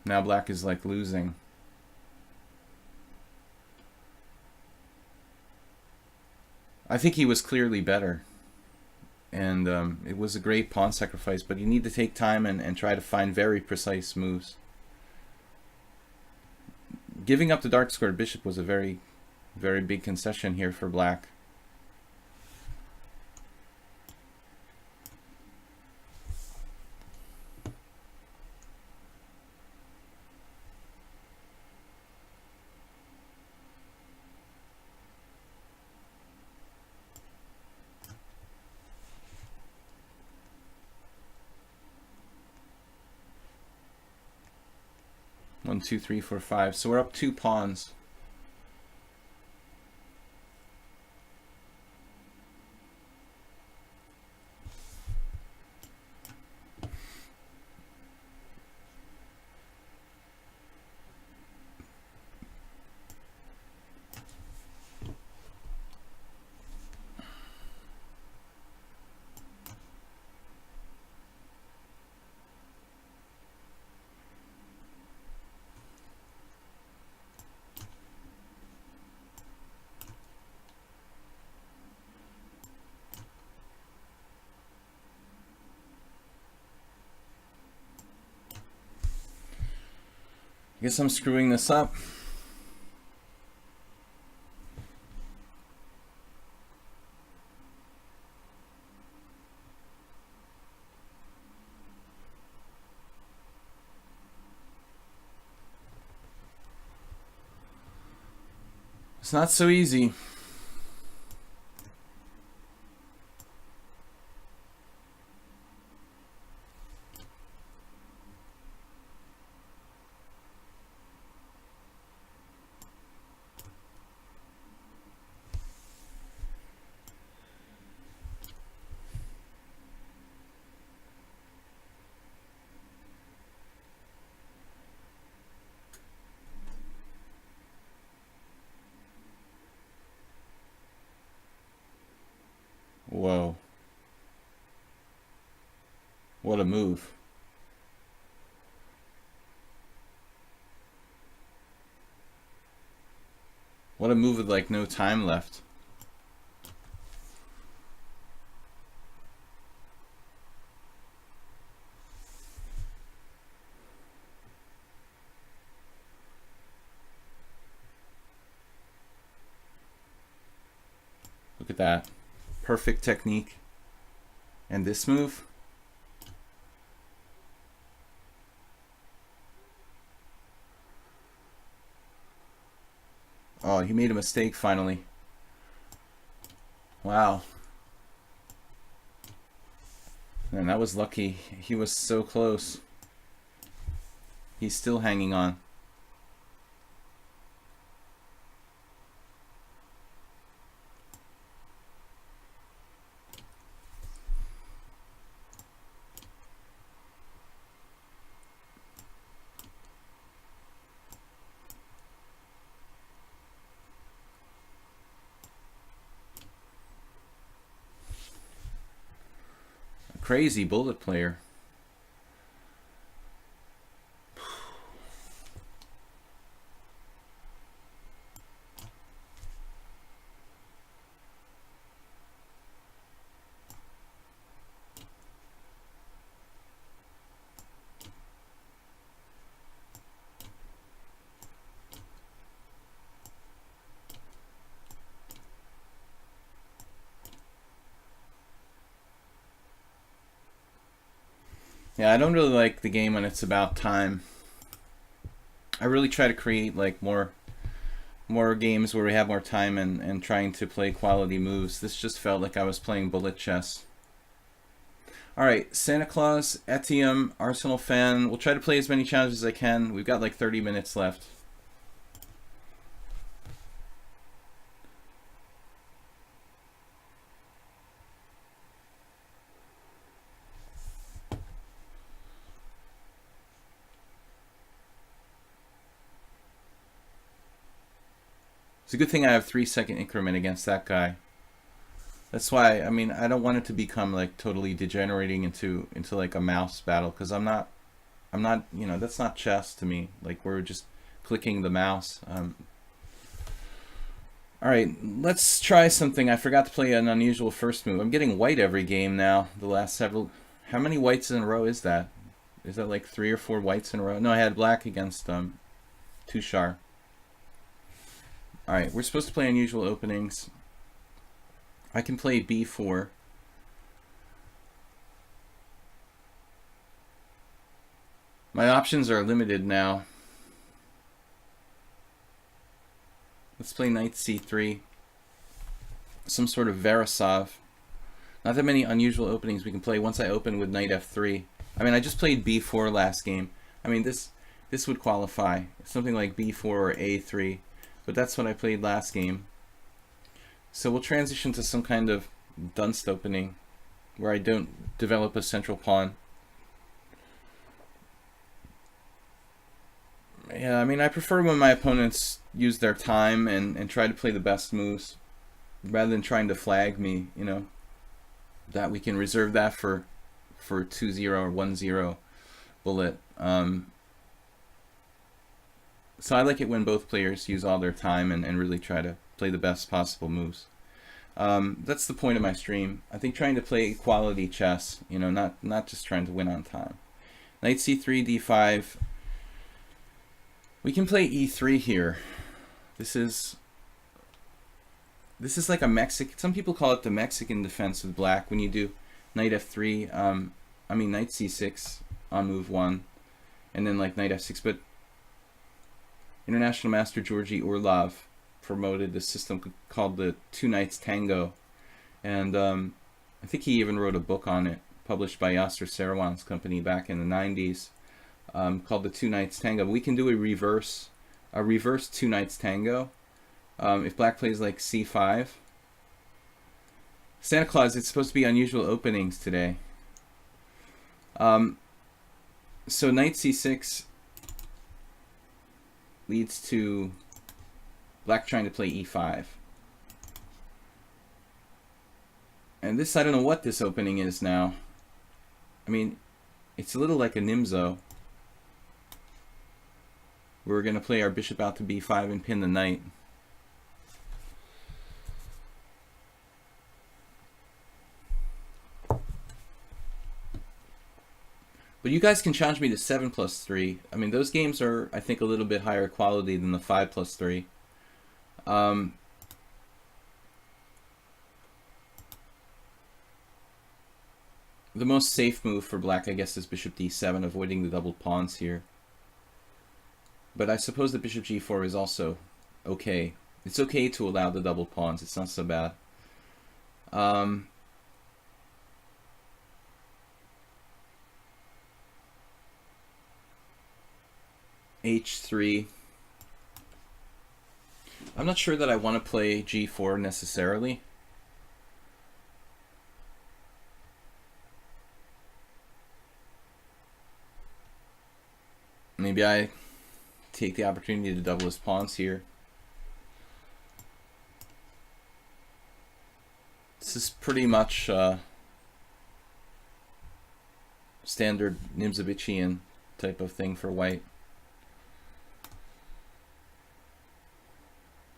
Now Black is like losing. I think he was clearly better. And it was a great pawn sacrifice, but you need to take time and try to find very precise moves. Giving up the dark squared bishop was a very, very big concession here for Black. One, two, three, four, five. So we're up 2 pawns. I guess I'm screwing this up. It's not so easy. Whoa. What a move. What a move with like no time left. Look at that. Perfect technique. And this move. Oh, he made a mistake finally. Wow. Man, that was lucky. He was so close. He's still hanging on. Crazy bullet player. Yeah, I don't really like the game when it's about time. I really try to create like more games where we have more time and trying to play quality moves. This just felt like I was playing bullet chess. Alright, Santa Claus, Etium, Arsenal fan. We'll try to play as many challenges as I can. We've got like 30 minutes left. It's a good thing I have 3-second increment against that guy. That's why, I mean, I don't want it to become like totally degenerating into like a mouse battle, because I'm not, you know, that's not chess to me. Like, we're just clicking the mouse. All right, let's try something. I forgot to play an unusual first move. I'm getting white every game now. The last several. How many whites in a row is that? Is that like 3 or 4 whites in a row? No, I had black against Tushar. All right, we're supposed to play unusual openings. I can play b4. My options are limited now. Let's play knight c3. Some sort of Verisov. Not that many unusual openings we can play once I open with knight f3. I mean, I just played b4 last game. I mean, this would qualify. Something like b4 or a3. But that's what I played last game. So we'll transition to some kind of dunce opening where I don't develop a central pawn. Yeah, I mean, I prefer when my opponents use their time and try to play the best moves rather than trying to flag me, you know. That we can reserve that for 2-0 or 1-0 bullet. So I like it when both players use all their time and really try to play the best possible moves. That's the point of my stream. I think trying to play quality chess, you know, not just trying to win on time. Knight c3, d5. We can play e3 here. This is like a Mexican. Some people call it the Mexican defense of black when you do knight f3. I mean knight c6 on move 1, and then like knight f6. But International Master Georgy Orlov promoted this system called the Two Knights Tango, and I think he even wrote a book on it, published by Yasser Seirawan's company back in the 90s, called the Two Knights Tango. We can do a reverse Two Knights Tango if black plays like c5. Santa Claus, it's supposed to be unusual openings today. So knight c6 leads to black trying to play e5. And this, I don't know what this opening is now. I mean, it's a little like a Nimzo. We're going to play our bishop out to b5 and pin the knight. But you guys can challenge me to 7+3. I mean, those games are, I think, a little bit higher quality than the 5+3. The most safe move for black, I guess, is bishop d7, avoiding the doubled pawns here. But I suppose the bishop g4 is also okay. It's okay to allow the doubled pawns. It's not so bad. h3. I'm not sure that I want to play g4 necessarily. Maybe I take the opportunity to double his pawns here. This is pretty much standard Nimzovichian type of thing for white.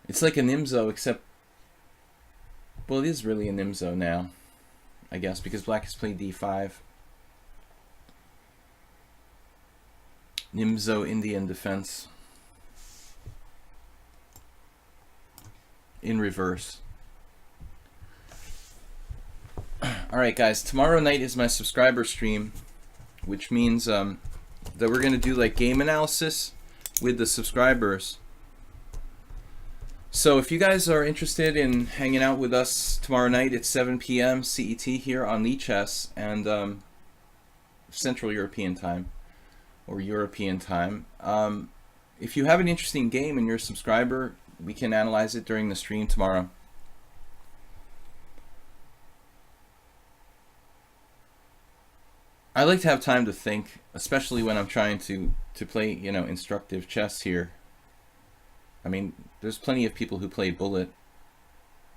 It's like a Nimzo, except, well, it is really a Nimzo now, I guess, because black has played d5. Nimzo Indian defense in reverse. Alright guys, tomorrow night is my subscriber stream which means that we're going to do like game analysis with the subscribers. So if you guys are interested in hanging out with us tomorrow night at 7 p.m. CET here on lichess and Central European time or European time, if you have an interesting game and you're a subscriber, we can analyze it during the stream tomorrow. I like to have time to think, especially when I'm trying to play, you know, instructive chess here. I mean, there's plenty of people who play Bullet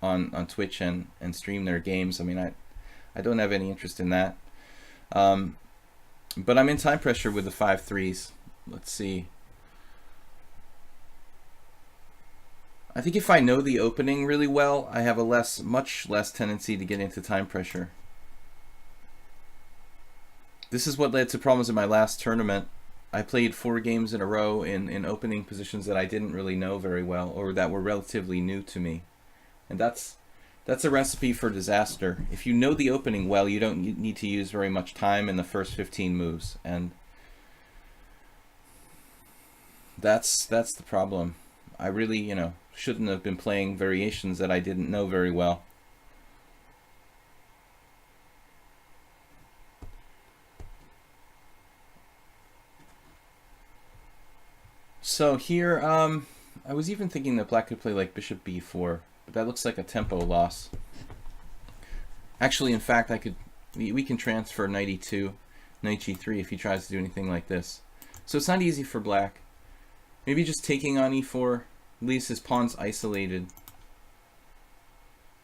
on Twitch and stream their games. I mean, I don't have any interest in that. But I'm in time pressure with the 5-3s. Let's see. I think if I know the opening really well, I have a much less tendency to get into time pressure. This is what led to problems in my last tournament. I played 4 games in a row in opening positions that I didn't really know very well, or that were relatively new to me. And that's a recipe for disaster. If you know the opening well, you don't need to use very much time in the first 15 moves. And that's the problem. I really, you know, shouldn't have been playing variations that I didn't know very well. So here, I was even thinking that black could play like bishop b4, but that looks like a tempo loss. Actually, in fact, we can transfer knight e2, knight g3 if he tries to do anything like this. So it's not easy for black. Maybe just taking on e4 leaves his pawns isolated.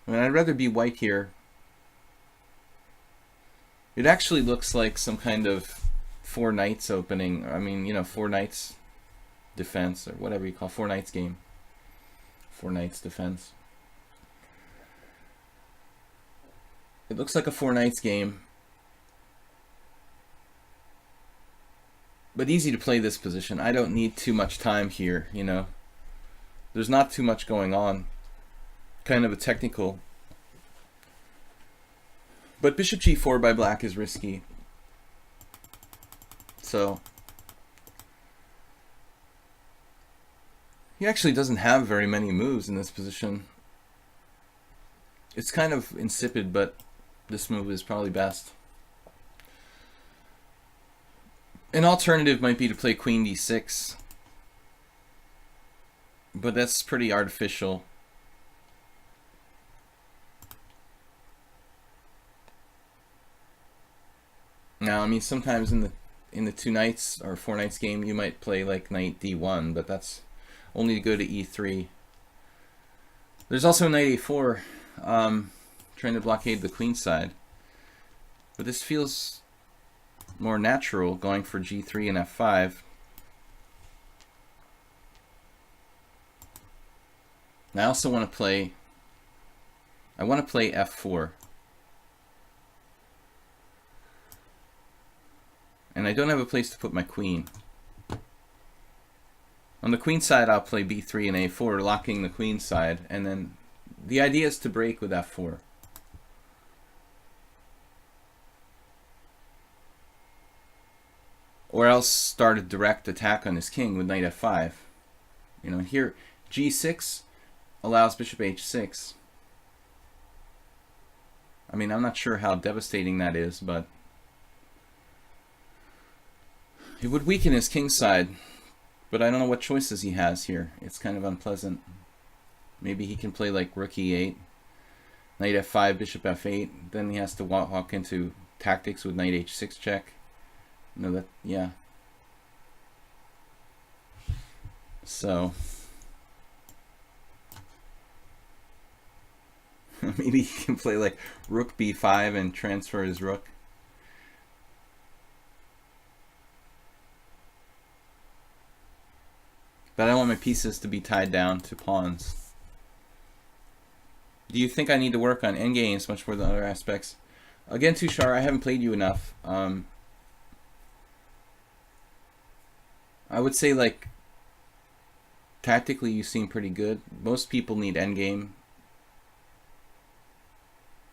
I mean, I'd rather be white here. It actually looks like some kind of 4 knights opening. I mean, you know, 4 knights defense, or whatever you call 4 knights game. 4 knights defense. It looks like a 4 knights game. But easy to play this position. I don't need too much time here, you know. There's not too much going on. Kind of a technical. But bishop g4 by black is risky. So he actually doesn't have very many moves in this position. It's kind of insipid, but this move is probably best. An alternative might be to play queen d6, but that's pretty artificial. Now, I mean, sometimes in the 2 knights or 4 knights game, you might play like knight d1, but that's only to go to e3. There's also knight a4, trying to blockade the queen side. But this feels more natural, going for g3 and f5. And I also want to play f4. And I don't have a place to put my queen. On the queen side, I'll play b3 and a4, locking the queen side, and then the idea is to break with f4. Or else start a direct attack on his king with knight f5. You know, here g6 allows bishop h6. I mean, I'm not sure how devastating that is, but it would weaken his king side. But I don't know what choices he has here. It's kind of unpleasant. Maybe he can play like rook e8, knight f5, bishop f8. Then he has to walk into tactics with knight h6 check. No, that, yeah. So maybe he can play like rook b5 and transfer his rook. But I want my pieces to be tied down to pawns. Do you think I need to work on endgames much more than other aspects? Again, Tushar, I haven't played you enough. I would say, like, tactically you seem pretty good. Most people need endgame.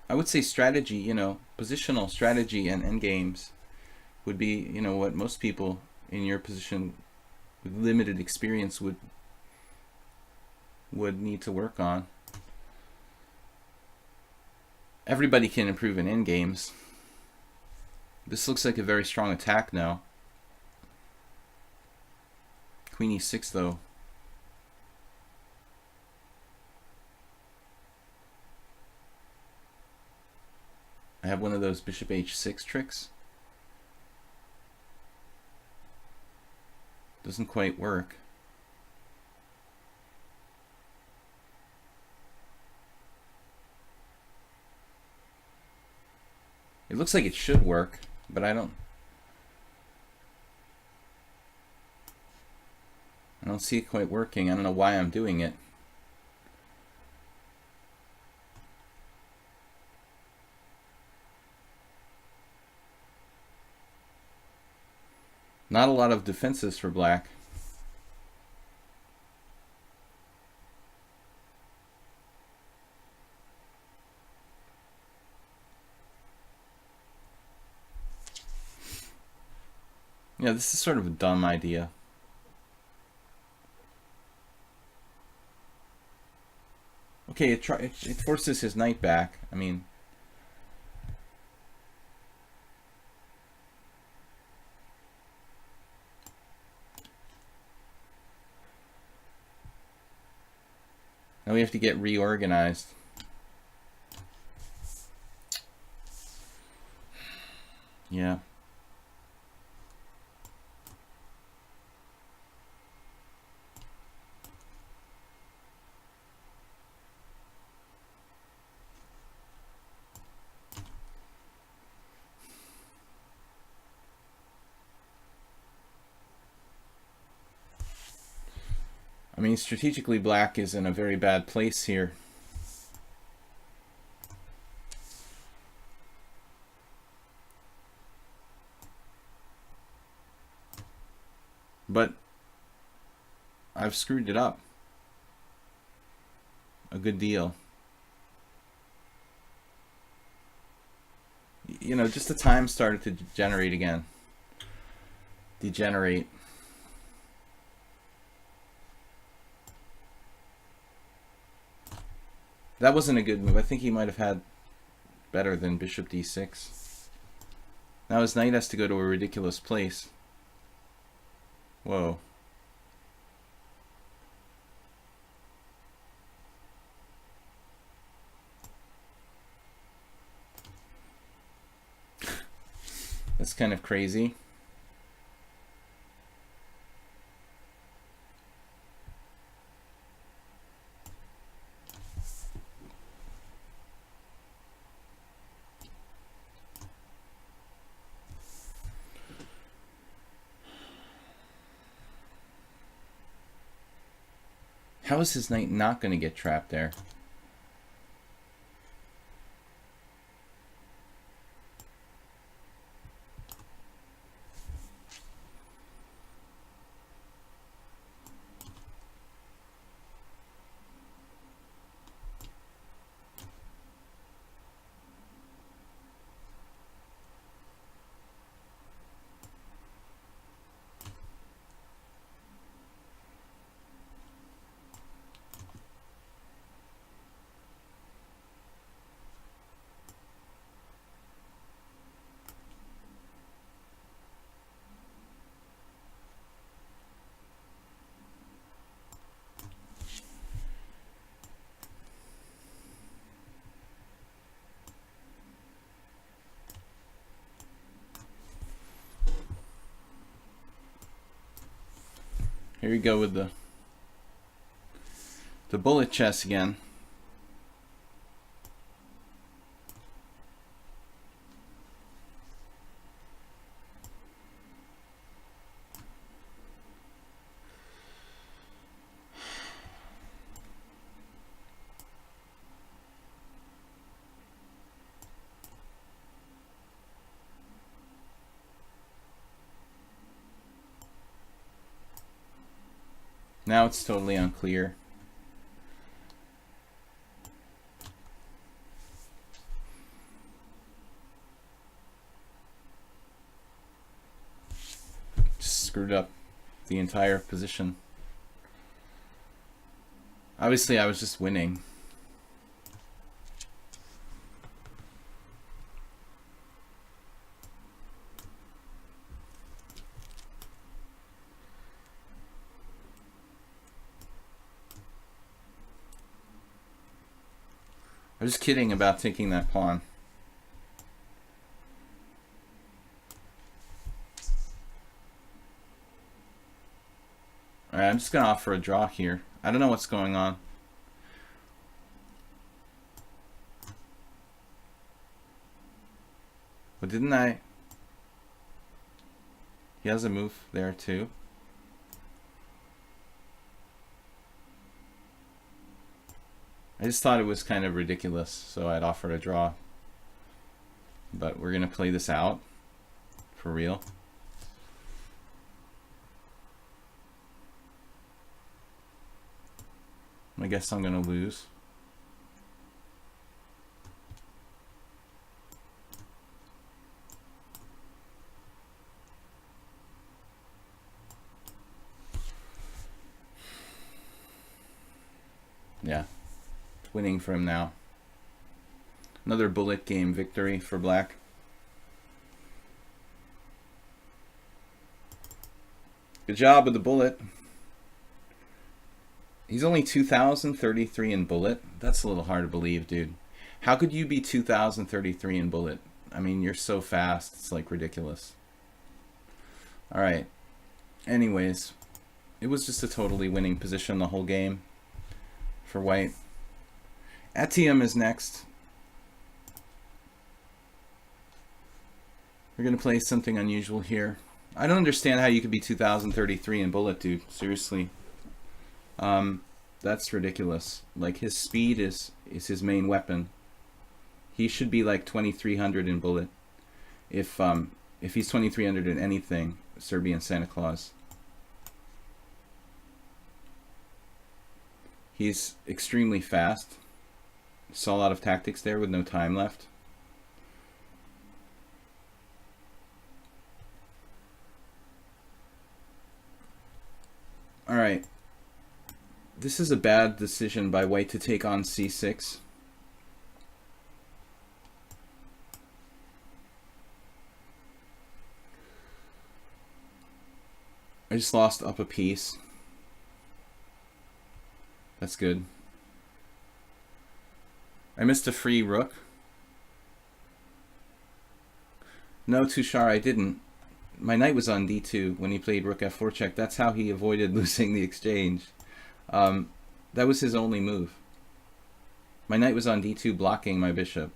I would say strategy, you know, positional strategy and endgames would be, you know, what most people in your position with limited experience would need to work on. Everybody can improve in endgames. This looks like a very strong attack now. Queen e6 though. I have one of those bishop h6 tricks. Doesn't quite work. It looks like it should work, but I don't see it quite working. I don't know why I'm doing it. Not a lot of defenses for black. Yeah, this is sort of a dumb idea. Okay, it forces his knight back. I mean, now we have to get reorganized. Yeah. I mean, strategically, black is in a very bad place here. But I've screwed it up a good deal. You know, just the time started to degenerate again. That wasn't a good move. I think he might have had better than bishop d6. Now his knight has to go to a ridiculous place. Whoa. That's kind of crazy. How is his knight not going to get trapped there? Here we go with the bullet chess again. Now it's totally unclear. screwed up the entire position. Obviously, I was just winning. I was just kidding about taking that pawn. Alright, I'm just going to offer a draw here. I don't know what's going on. But didn't I... He has a move there too. I just thought it was kind of ridiculous, so I'd offered a draw. But we're going to play this out for real. I guess I'm going to lose. Yeah. Winning for him now. Another bullet game victory for black. Good job with the bullet. He's only 2,033 in bullet. That's a little hard to believe, dude. How could you be 2,033 in bullet? I mean, you're so fast. It's like ridiculous. All right. Anyways, it was just a totally winning position the whole game for white. Etium is next. We're going to play something unusual here. I don't understand how you could be 2,033 in bullet, dude. Seriously. That's ridiculous. Like, his speed is his main weapon. He should be like 2,300 in bullet. If he's 2,300 in anything, Serbian Santa Claus. He's extremely fast. Saw a lot of tactics there with no time left. All right. This is a bad decision by white to take on c6. I just lost up a piece. That's good. I missed a free rook. No, Tushar, I didn't. My knight was on d2 when he played rook f4 check. That's how he avoided losing the exchange. That was his only move. My knight was on d2 blocking my bishop.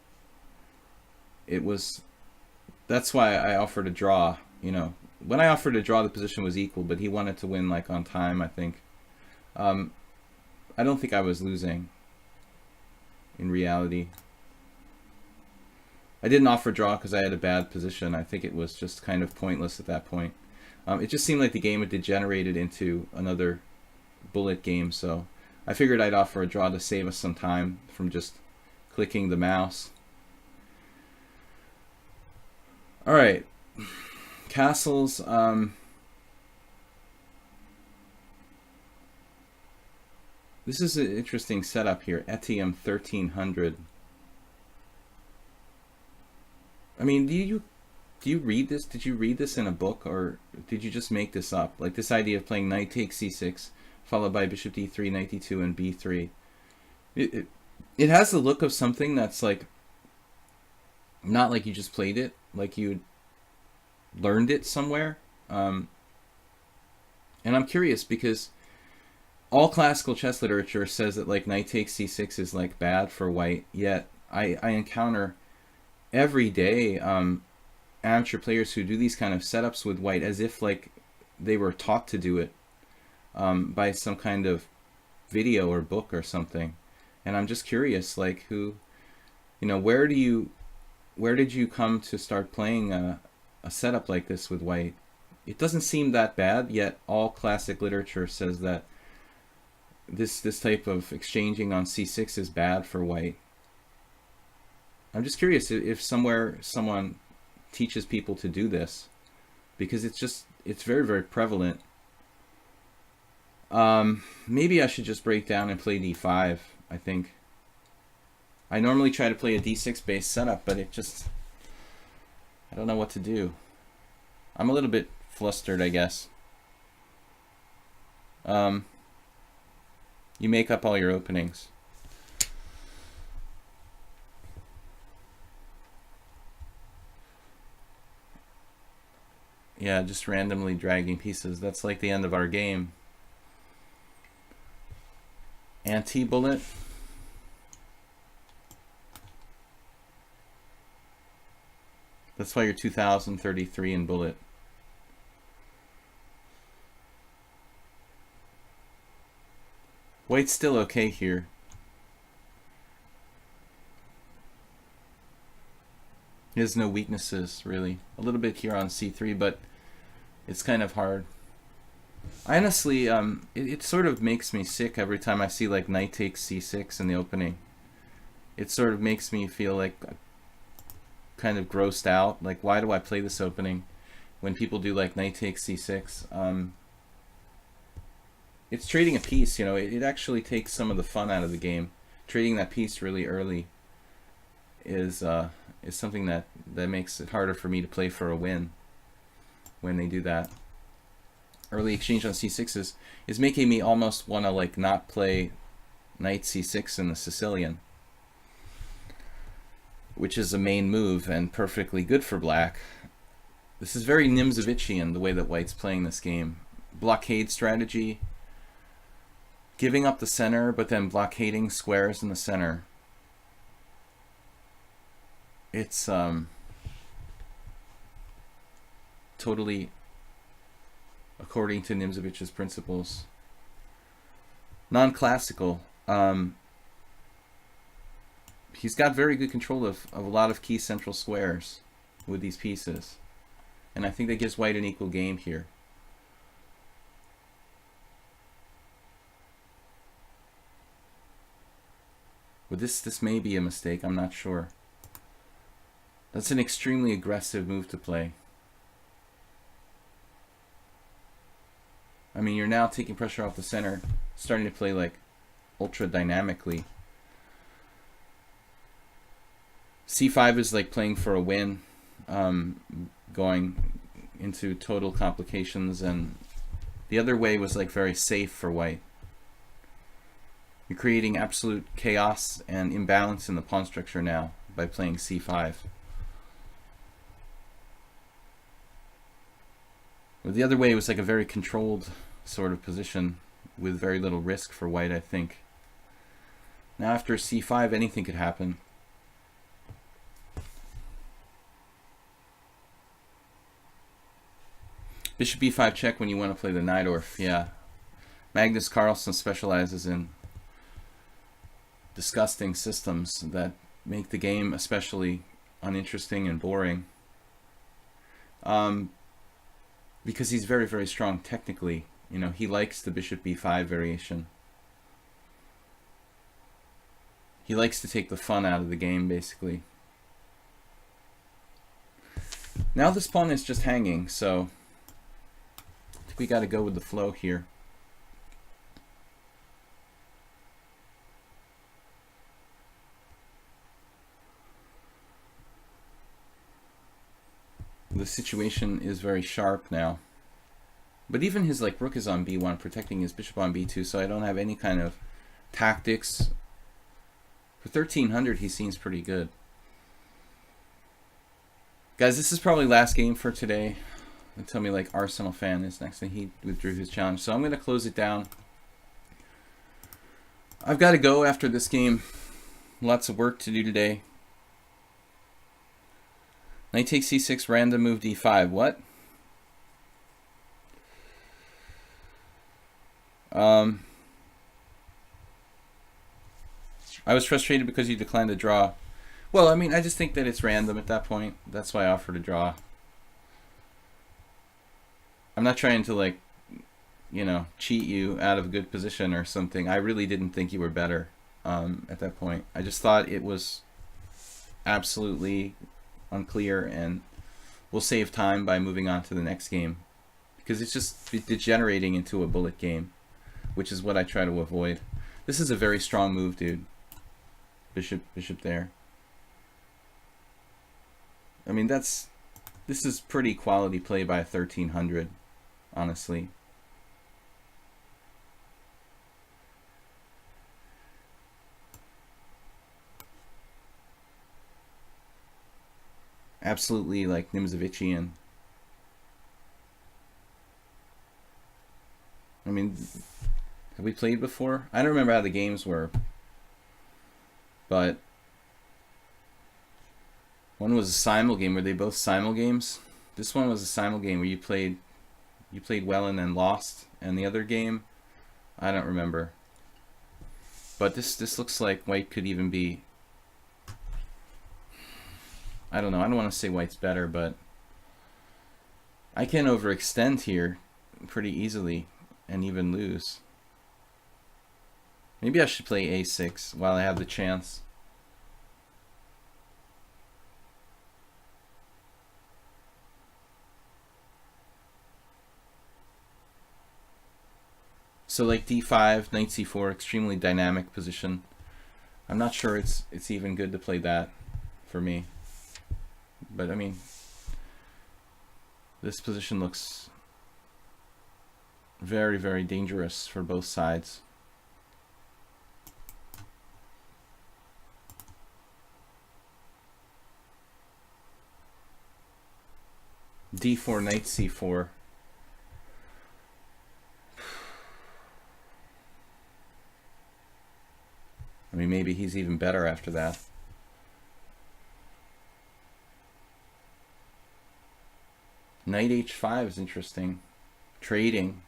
That's why I offered a draw, you know. When I offered a draw, the position was equal, but he wanted to win like on time, I think. I don't think I was losing in reality. I didn't offer draw because I had a bad position. I think it was just kind of pointless at that point. It just seemed like the game had degenerated into another bullet game, so I figured I'd offer a draw to save us some time from just clicking the mouse. Alright, castles. This is an interesting setup here. Etium 1300. I mean, do you read this? Did you read this in a book, or did you just make this up? Like this idea of playing knight takes c6, followed by bishop d3, knight d2, and b3. It has the look of something that's like not like you just played it, like you learned it somewhere. And I'm curious because all classical chess literature says that like knight takes c6 is like bad for white, yet I encounter every day amateur players who do these kind of setups with white as if like they were taught to do it by some kind of video or book or something. And I'm just curious, like, who, you know, where did you come to start playing a setup like this with white? It doesn't seem that bad, yet all classic literature says that this type of exchanging on c6 is bad for white. I'm just curious if somewhere someone teaches people to do this, because it's very, very prevalent. Maybe I should just break down and play d5, I think. I normally try to play a d6 based setup, but it just, I don't know what to do. I'm a little bit flustered, I guess. You make up all your openings. Yeah, just randomly dragging pieces. That's like the end of our game. Anti-bullet. That's why you're 2033 in bullet. White's still okay here. He has no weaknesses, really. A little bit here on c3, but it's kind of hard. Honestly, it sort of makes me sick every time I see like knight takes c6 in the opening. It sort of makes me feel like kind of grossed out. Like, why do I play this opening when people do like knight takes c6? It's trading a piece, you know. It actually takes some of the fun out of the game. Trading that piece really early is something that makes it harder for me to play for a win when they do that. Early exchange on c6 is making me almost want to like not play knight c6 in the Sicilian, which is a main move and perfectly good for black. This is very Nimzovician, the way that white's playing this game. Blockade strategy, giving up the center but then blockading squares in the center. It's totally according to Nimzovic's principles. Non-classical. He's got very good control of a lot of key central squares with these pieces. And I think that gives white an equal game here. But this may be a mistake, I'm not sure. That's an extremely aggressive move to play. I mean, you're now taking pressure off the center, starting to play like ultra dynamically. c5 is like playing for a win, going into total complications, and the other way was like very safe for white. You're creating absolute chaos and imbalance in the pawn structure now by playing c5. But the other way was like a very controlled sort of position with very little risk for white, I think. Now after c5, anything could happen. Bishop b5 check when you want to play the Najdorf. Yeah. Magnus Carlsen specializes in disgusting systems that make the game especially uninteresting and boring. Because he's very, very strong technically. You know, he likes the bishop b5 variation. He likes to take the fun out of the game, basically. Now this pawn is just hanging, so I think we got to go with the flow here. The situation is very sharp now. But even his like rook is on b1, protecting his bishop on b2, so I don't have any kind of tactics. For 1300, he seems pretty good. Guys, this is probably last game for today. They tell me like Arsenal fan is next, and he withdrew his challenge. So I'm going to close it down. I've got to go after this game. Lots of work to do today. Knight takes c6, random move d5. What? I was frustrated because you declined the draw. Well, I mean, I just think that it's random at that point. That's why I offered a draw. I'm not trying to, like, you know, cheat you out of a good position or something. I really didn't think you were better at that point. I just thought it was absolutely unclear, and we'll save time by moving on to the next game, because it's just degenerating into a bullet game, which is what I try to avoid. This is a very strong move, dude. Bishop there. I mean, this is pretty quality play by 1300, honestly. Absolutely like Nimzovician. I mean, have we played before? I don't remember how the games were, but one was a simul game. Were they both simul games? This one was a simul game where you played well and then lost, and the other game, I don't remember. But this looks like white could even be, I don't know, I don't want to say white's better, but I can overextend here pretty easily and even lose. Maybe I should play a6 while I have the chance. So like d5, knight c4, extremely dynamic position. I'm not sure it's even good to play that for me. But I mean, this position looks very, very dangerous for both sides. d4, knight c4. I mean, maybe he's even better after that. Knight h5 is interesting. Trading.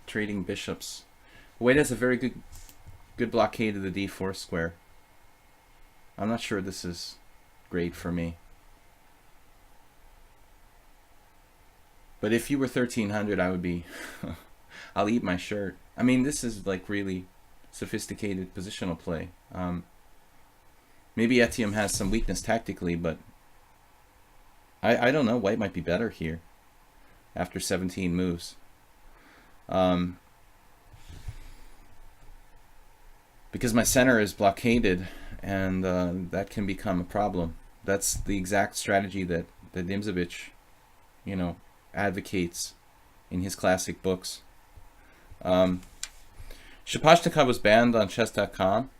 Trading bishops. White has a very good blockade of the d4 square. I'm not sure this is great for me. But if you were 1300, I would be I'll eat my shirt. I mean, this is like really sophisticated positional play. Maybe Etienne has some weakness tactically, but I don't know. White might be better here after 17 moves. Because my center is blockaded, and that can become a problem. That's the exact strategy that Nimzovich, you know, advocates in his classic books. Shaposhnikov was banned on chess.com.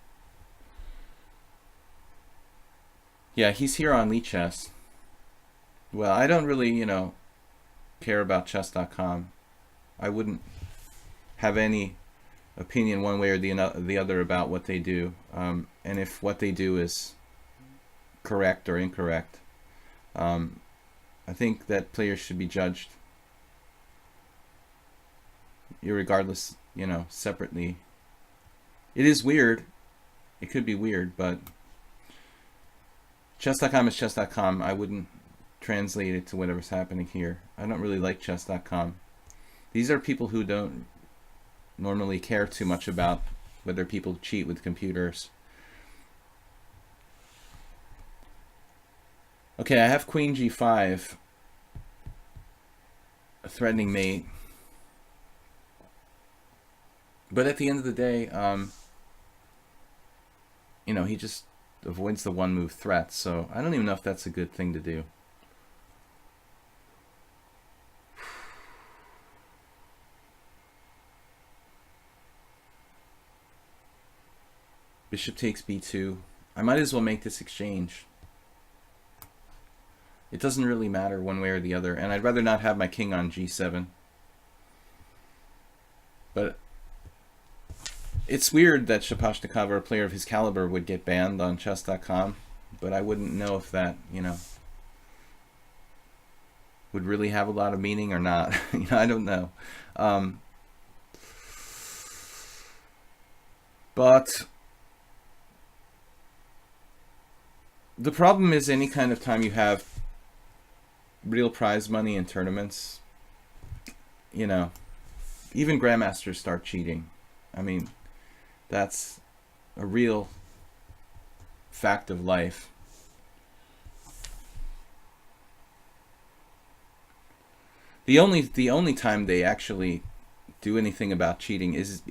Yeah, he's here on lichess. Well, I don't really, you know, care about chess.com. I wouldn't have any opinion one way or the other about what they do, and if what they do is correct or incorrect. I think that players should be judged irregardless, you know, separately. It is weird. It could be weird, but chess.com is chess.com. I wouldn't translate it to whatever's happening here. I don't really like chess.com. These are people who don't normally care too much about whether people cheat with computers. Okay, I have queen g5, a threatening mate. But at the end of the day, you know, he just avoids the one move threat, so I don't even know if that's a good thing to do. Bishop takes b2. I might as well make this exchange. It doesn't really matter one way or the other, and I'd rather not have my king on g7. But it's weird that Shaposhnikov, or a player of his caliber, would get banned on chess.com, but I wouldn't know if that, you know, would really have a lot of meaning or not. You know, I don't know. But the problem is, any kind of time you have real prize money in tournaments, you know, even grandmasters start cheating. I mean, that's a real fact of life. The only time they actually do anything about cheating is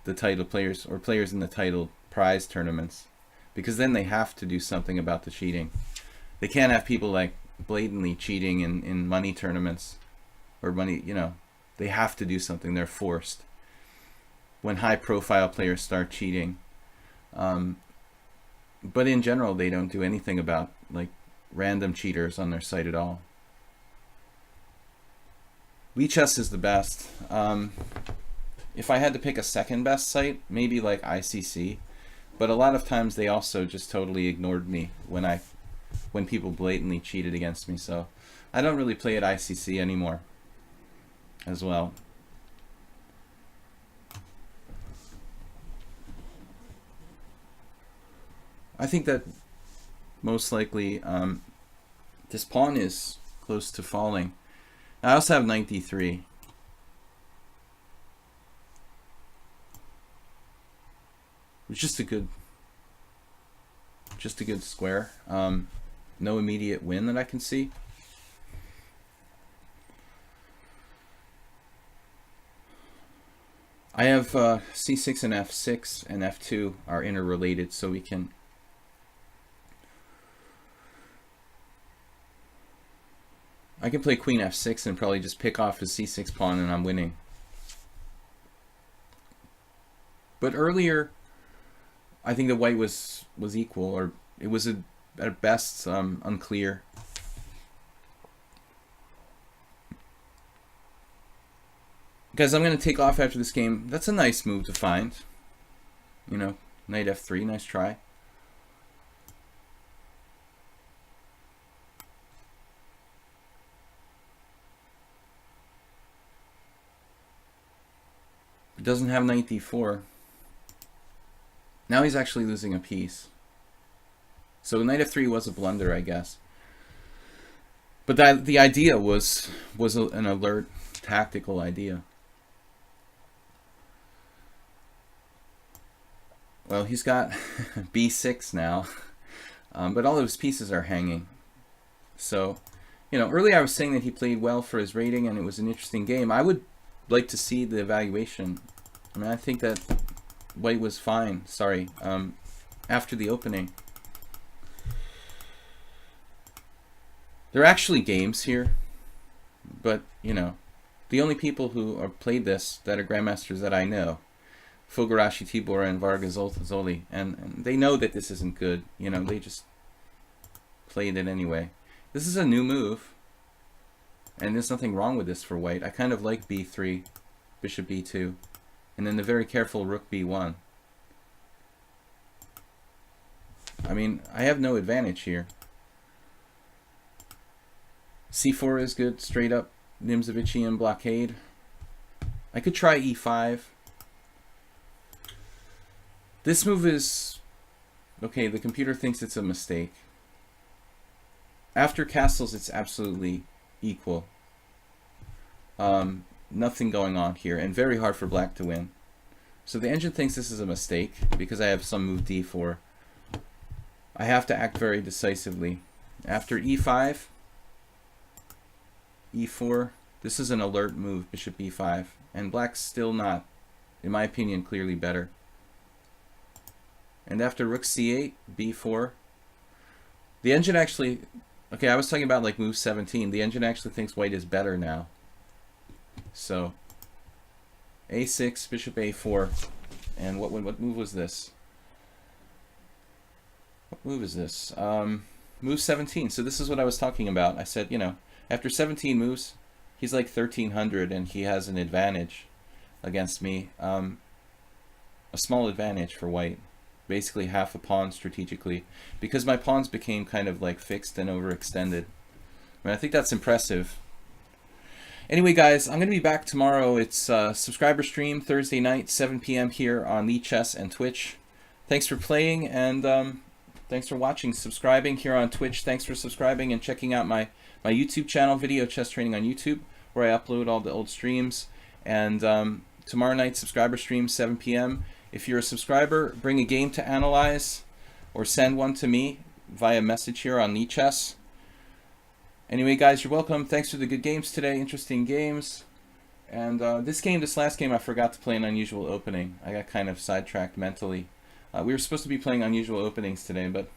the title players or players in the title prize tournaments, because then they have to do something about the cheating. They can't have people like blatantly cheating in money tournaments or money, you know, they have to do something. They're forced. When high profile players start cheating. But in general, they don't do anything about like random cheaters on their site at all. Lichess is the best. If I had to pick a second best site, maybe like ICC, but a lot of times they also just totally ignored me when people blatantly cheated against me. So I don't really play at ICC anymore as well. I think that most likely this pawn is close to falling. I also have knight d3. It's just a good square. No immediate win that I can see. I have c6 and f6 and f2 are interrelated, so we can I can play queen f6 and probably just pick off his c6 pawn and I'm winning. But earlier, I think the white was equal, or it was at best unclear. Guys, I'm going to take off after this game. That's a nice move to find. You know, knight f3, nice try. It doesn't have knight d4. Now he's actually losing a piece. So knight f3 was a blunder, I guess. But the idea was an alert, tactical idea. Well, he's got b6 now, but all of his pieces are hanging. So, you know, earlier I was saying that he played well for his rating and it was an interesting game. I would like to see the evaluation. I mean, I think that white was fine, sorry, after the opening. There are actually games here, but, you know, the only people who have played this that are grandmasters that I know, Fogarashi, Tibor, and Vargas Zoli, and they know that this isn't good. You know, they just played it anyway. This is a new move, and there's nothing wrong with this for white. I kind of like b3, bishop b2, and then the very careful rook b1. I mean, I have no advantage here. c4 is good, straight up Nimzovician blockade. I could try e5. This move is okay. The computer thinks it's a mistake. After castles, it's absolutely equal. Nothing going on here, and very hard for black to win. So the engine thinks this is a mistake because I have some move d4. I have to act very decisively. After e5, e4, this is an alert move, bishop e5, and black's still not, in my opinion, clearly better. And after rook c8, b4, the engine actually, okay, I was talking about like move 17. The engine actually thinks white is better now. So a6, bishop a4, and what move was this? What move is this? Move 17. So this is what I was talking about. I said, you know, after 17 moves, he's like 1300 and he has an advantage against me. A small advantage for white. Basically half a pawn strategically, because my pawns became kind of like fixed and overextended. I mean, I think that's impressive. Anyway, guys, I'm going to be back tomorrow. It's subscriber stream Thursday night, 7 p.m. here on lichess and Twitch. Thanks for playing, and thanks for watching, subscribing here on Twitch. Thanks for subscribing and checking out my YouTube channel, Video Chess Training on YouTube, where I upload all the old streams. And tomorrow night, subscriber stream, 7 p.m. If you're a subscriber, bring a game to analyze or send one to me via message here on lichess. Anyway, guys, you're welcome. Thanks for the good games today. Interesting games. And this last game, I forgot to play an unusual opening. I got kind of sidetracked mentally. We were supposed to be playing unusual openings today, but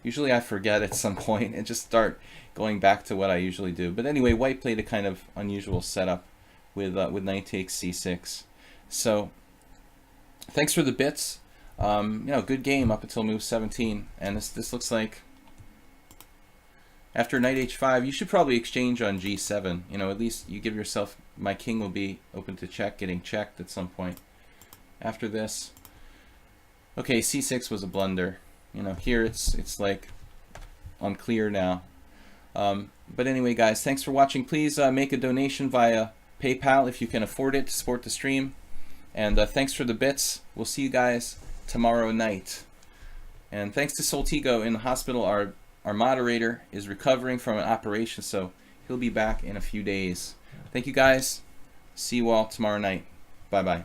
usually I forget at some point and just start going back to what I usually do. But anyway, white played a kind of unusual setup with knight takes c6. So thanks for the bits. Good game up until move 17. And this looks like after knight h5, you should probably exchange on g7. At least you give yourself, my king will be open to check, getting checked at some point. After this, okay, c6 was a blunder. Here it's like unclear now. But anyway, guys, thanks for watching. Please make a donation via PayPal if you can afford it to support the stream. And thanks for the bits. We'll see you guys tomorrow night. And thanks to Soltigo in the hospital. Our moderator is recovering from an operation, so he'll be back in a few days. Thank you, guys. See you all tomorrow night. Bye-bye.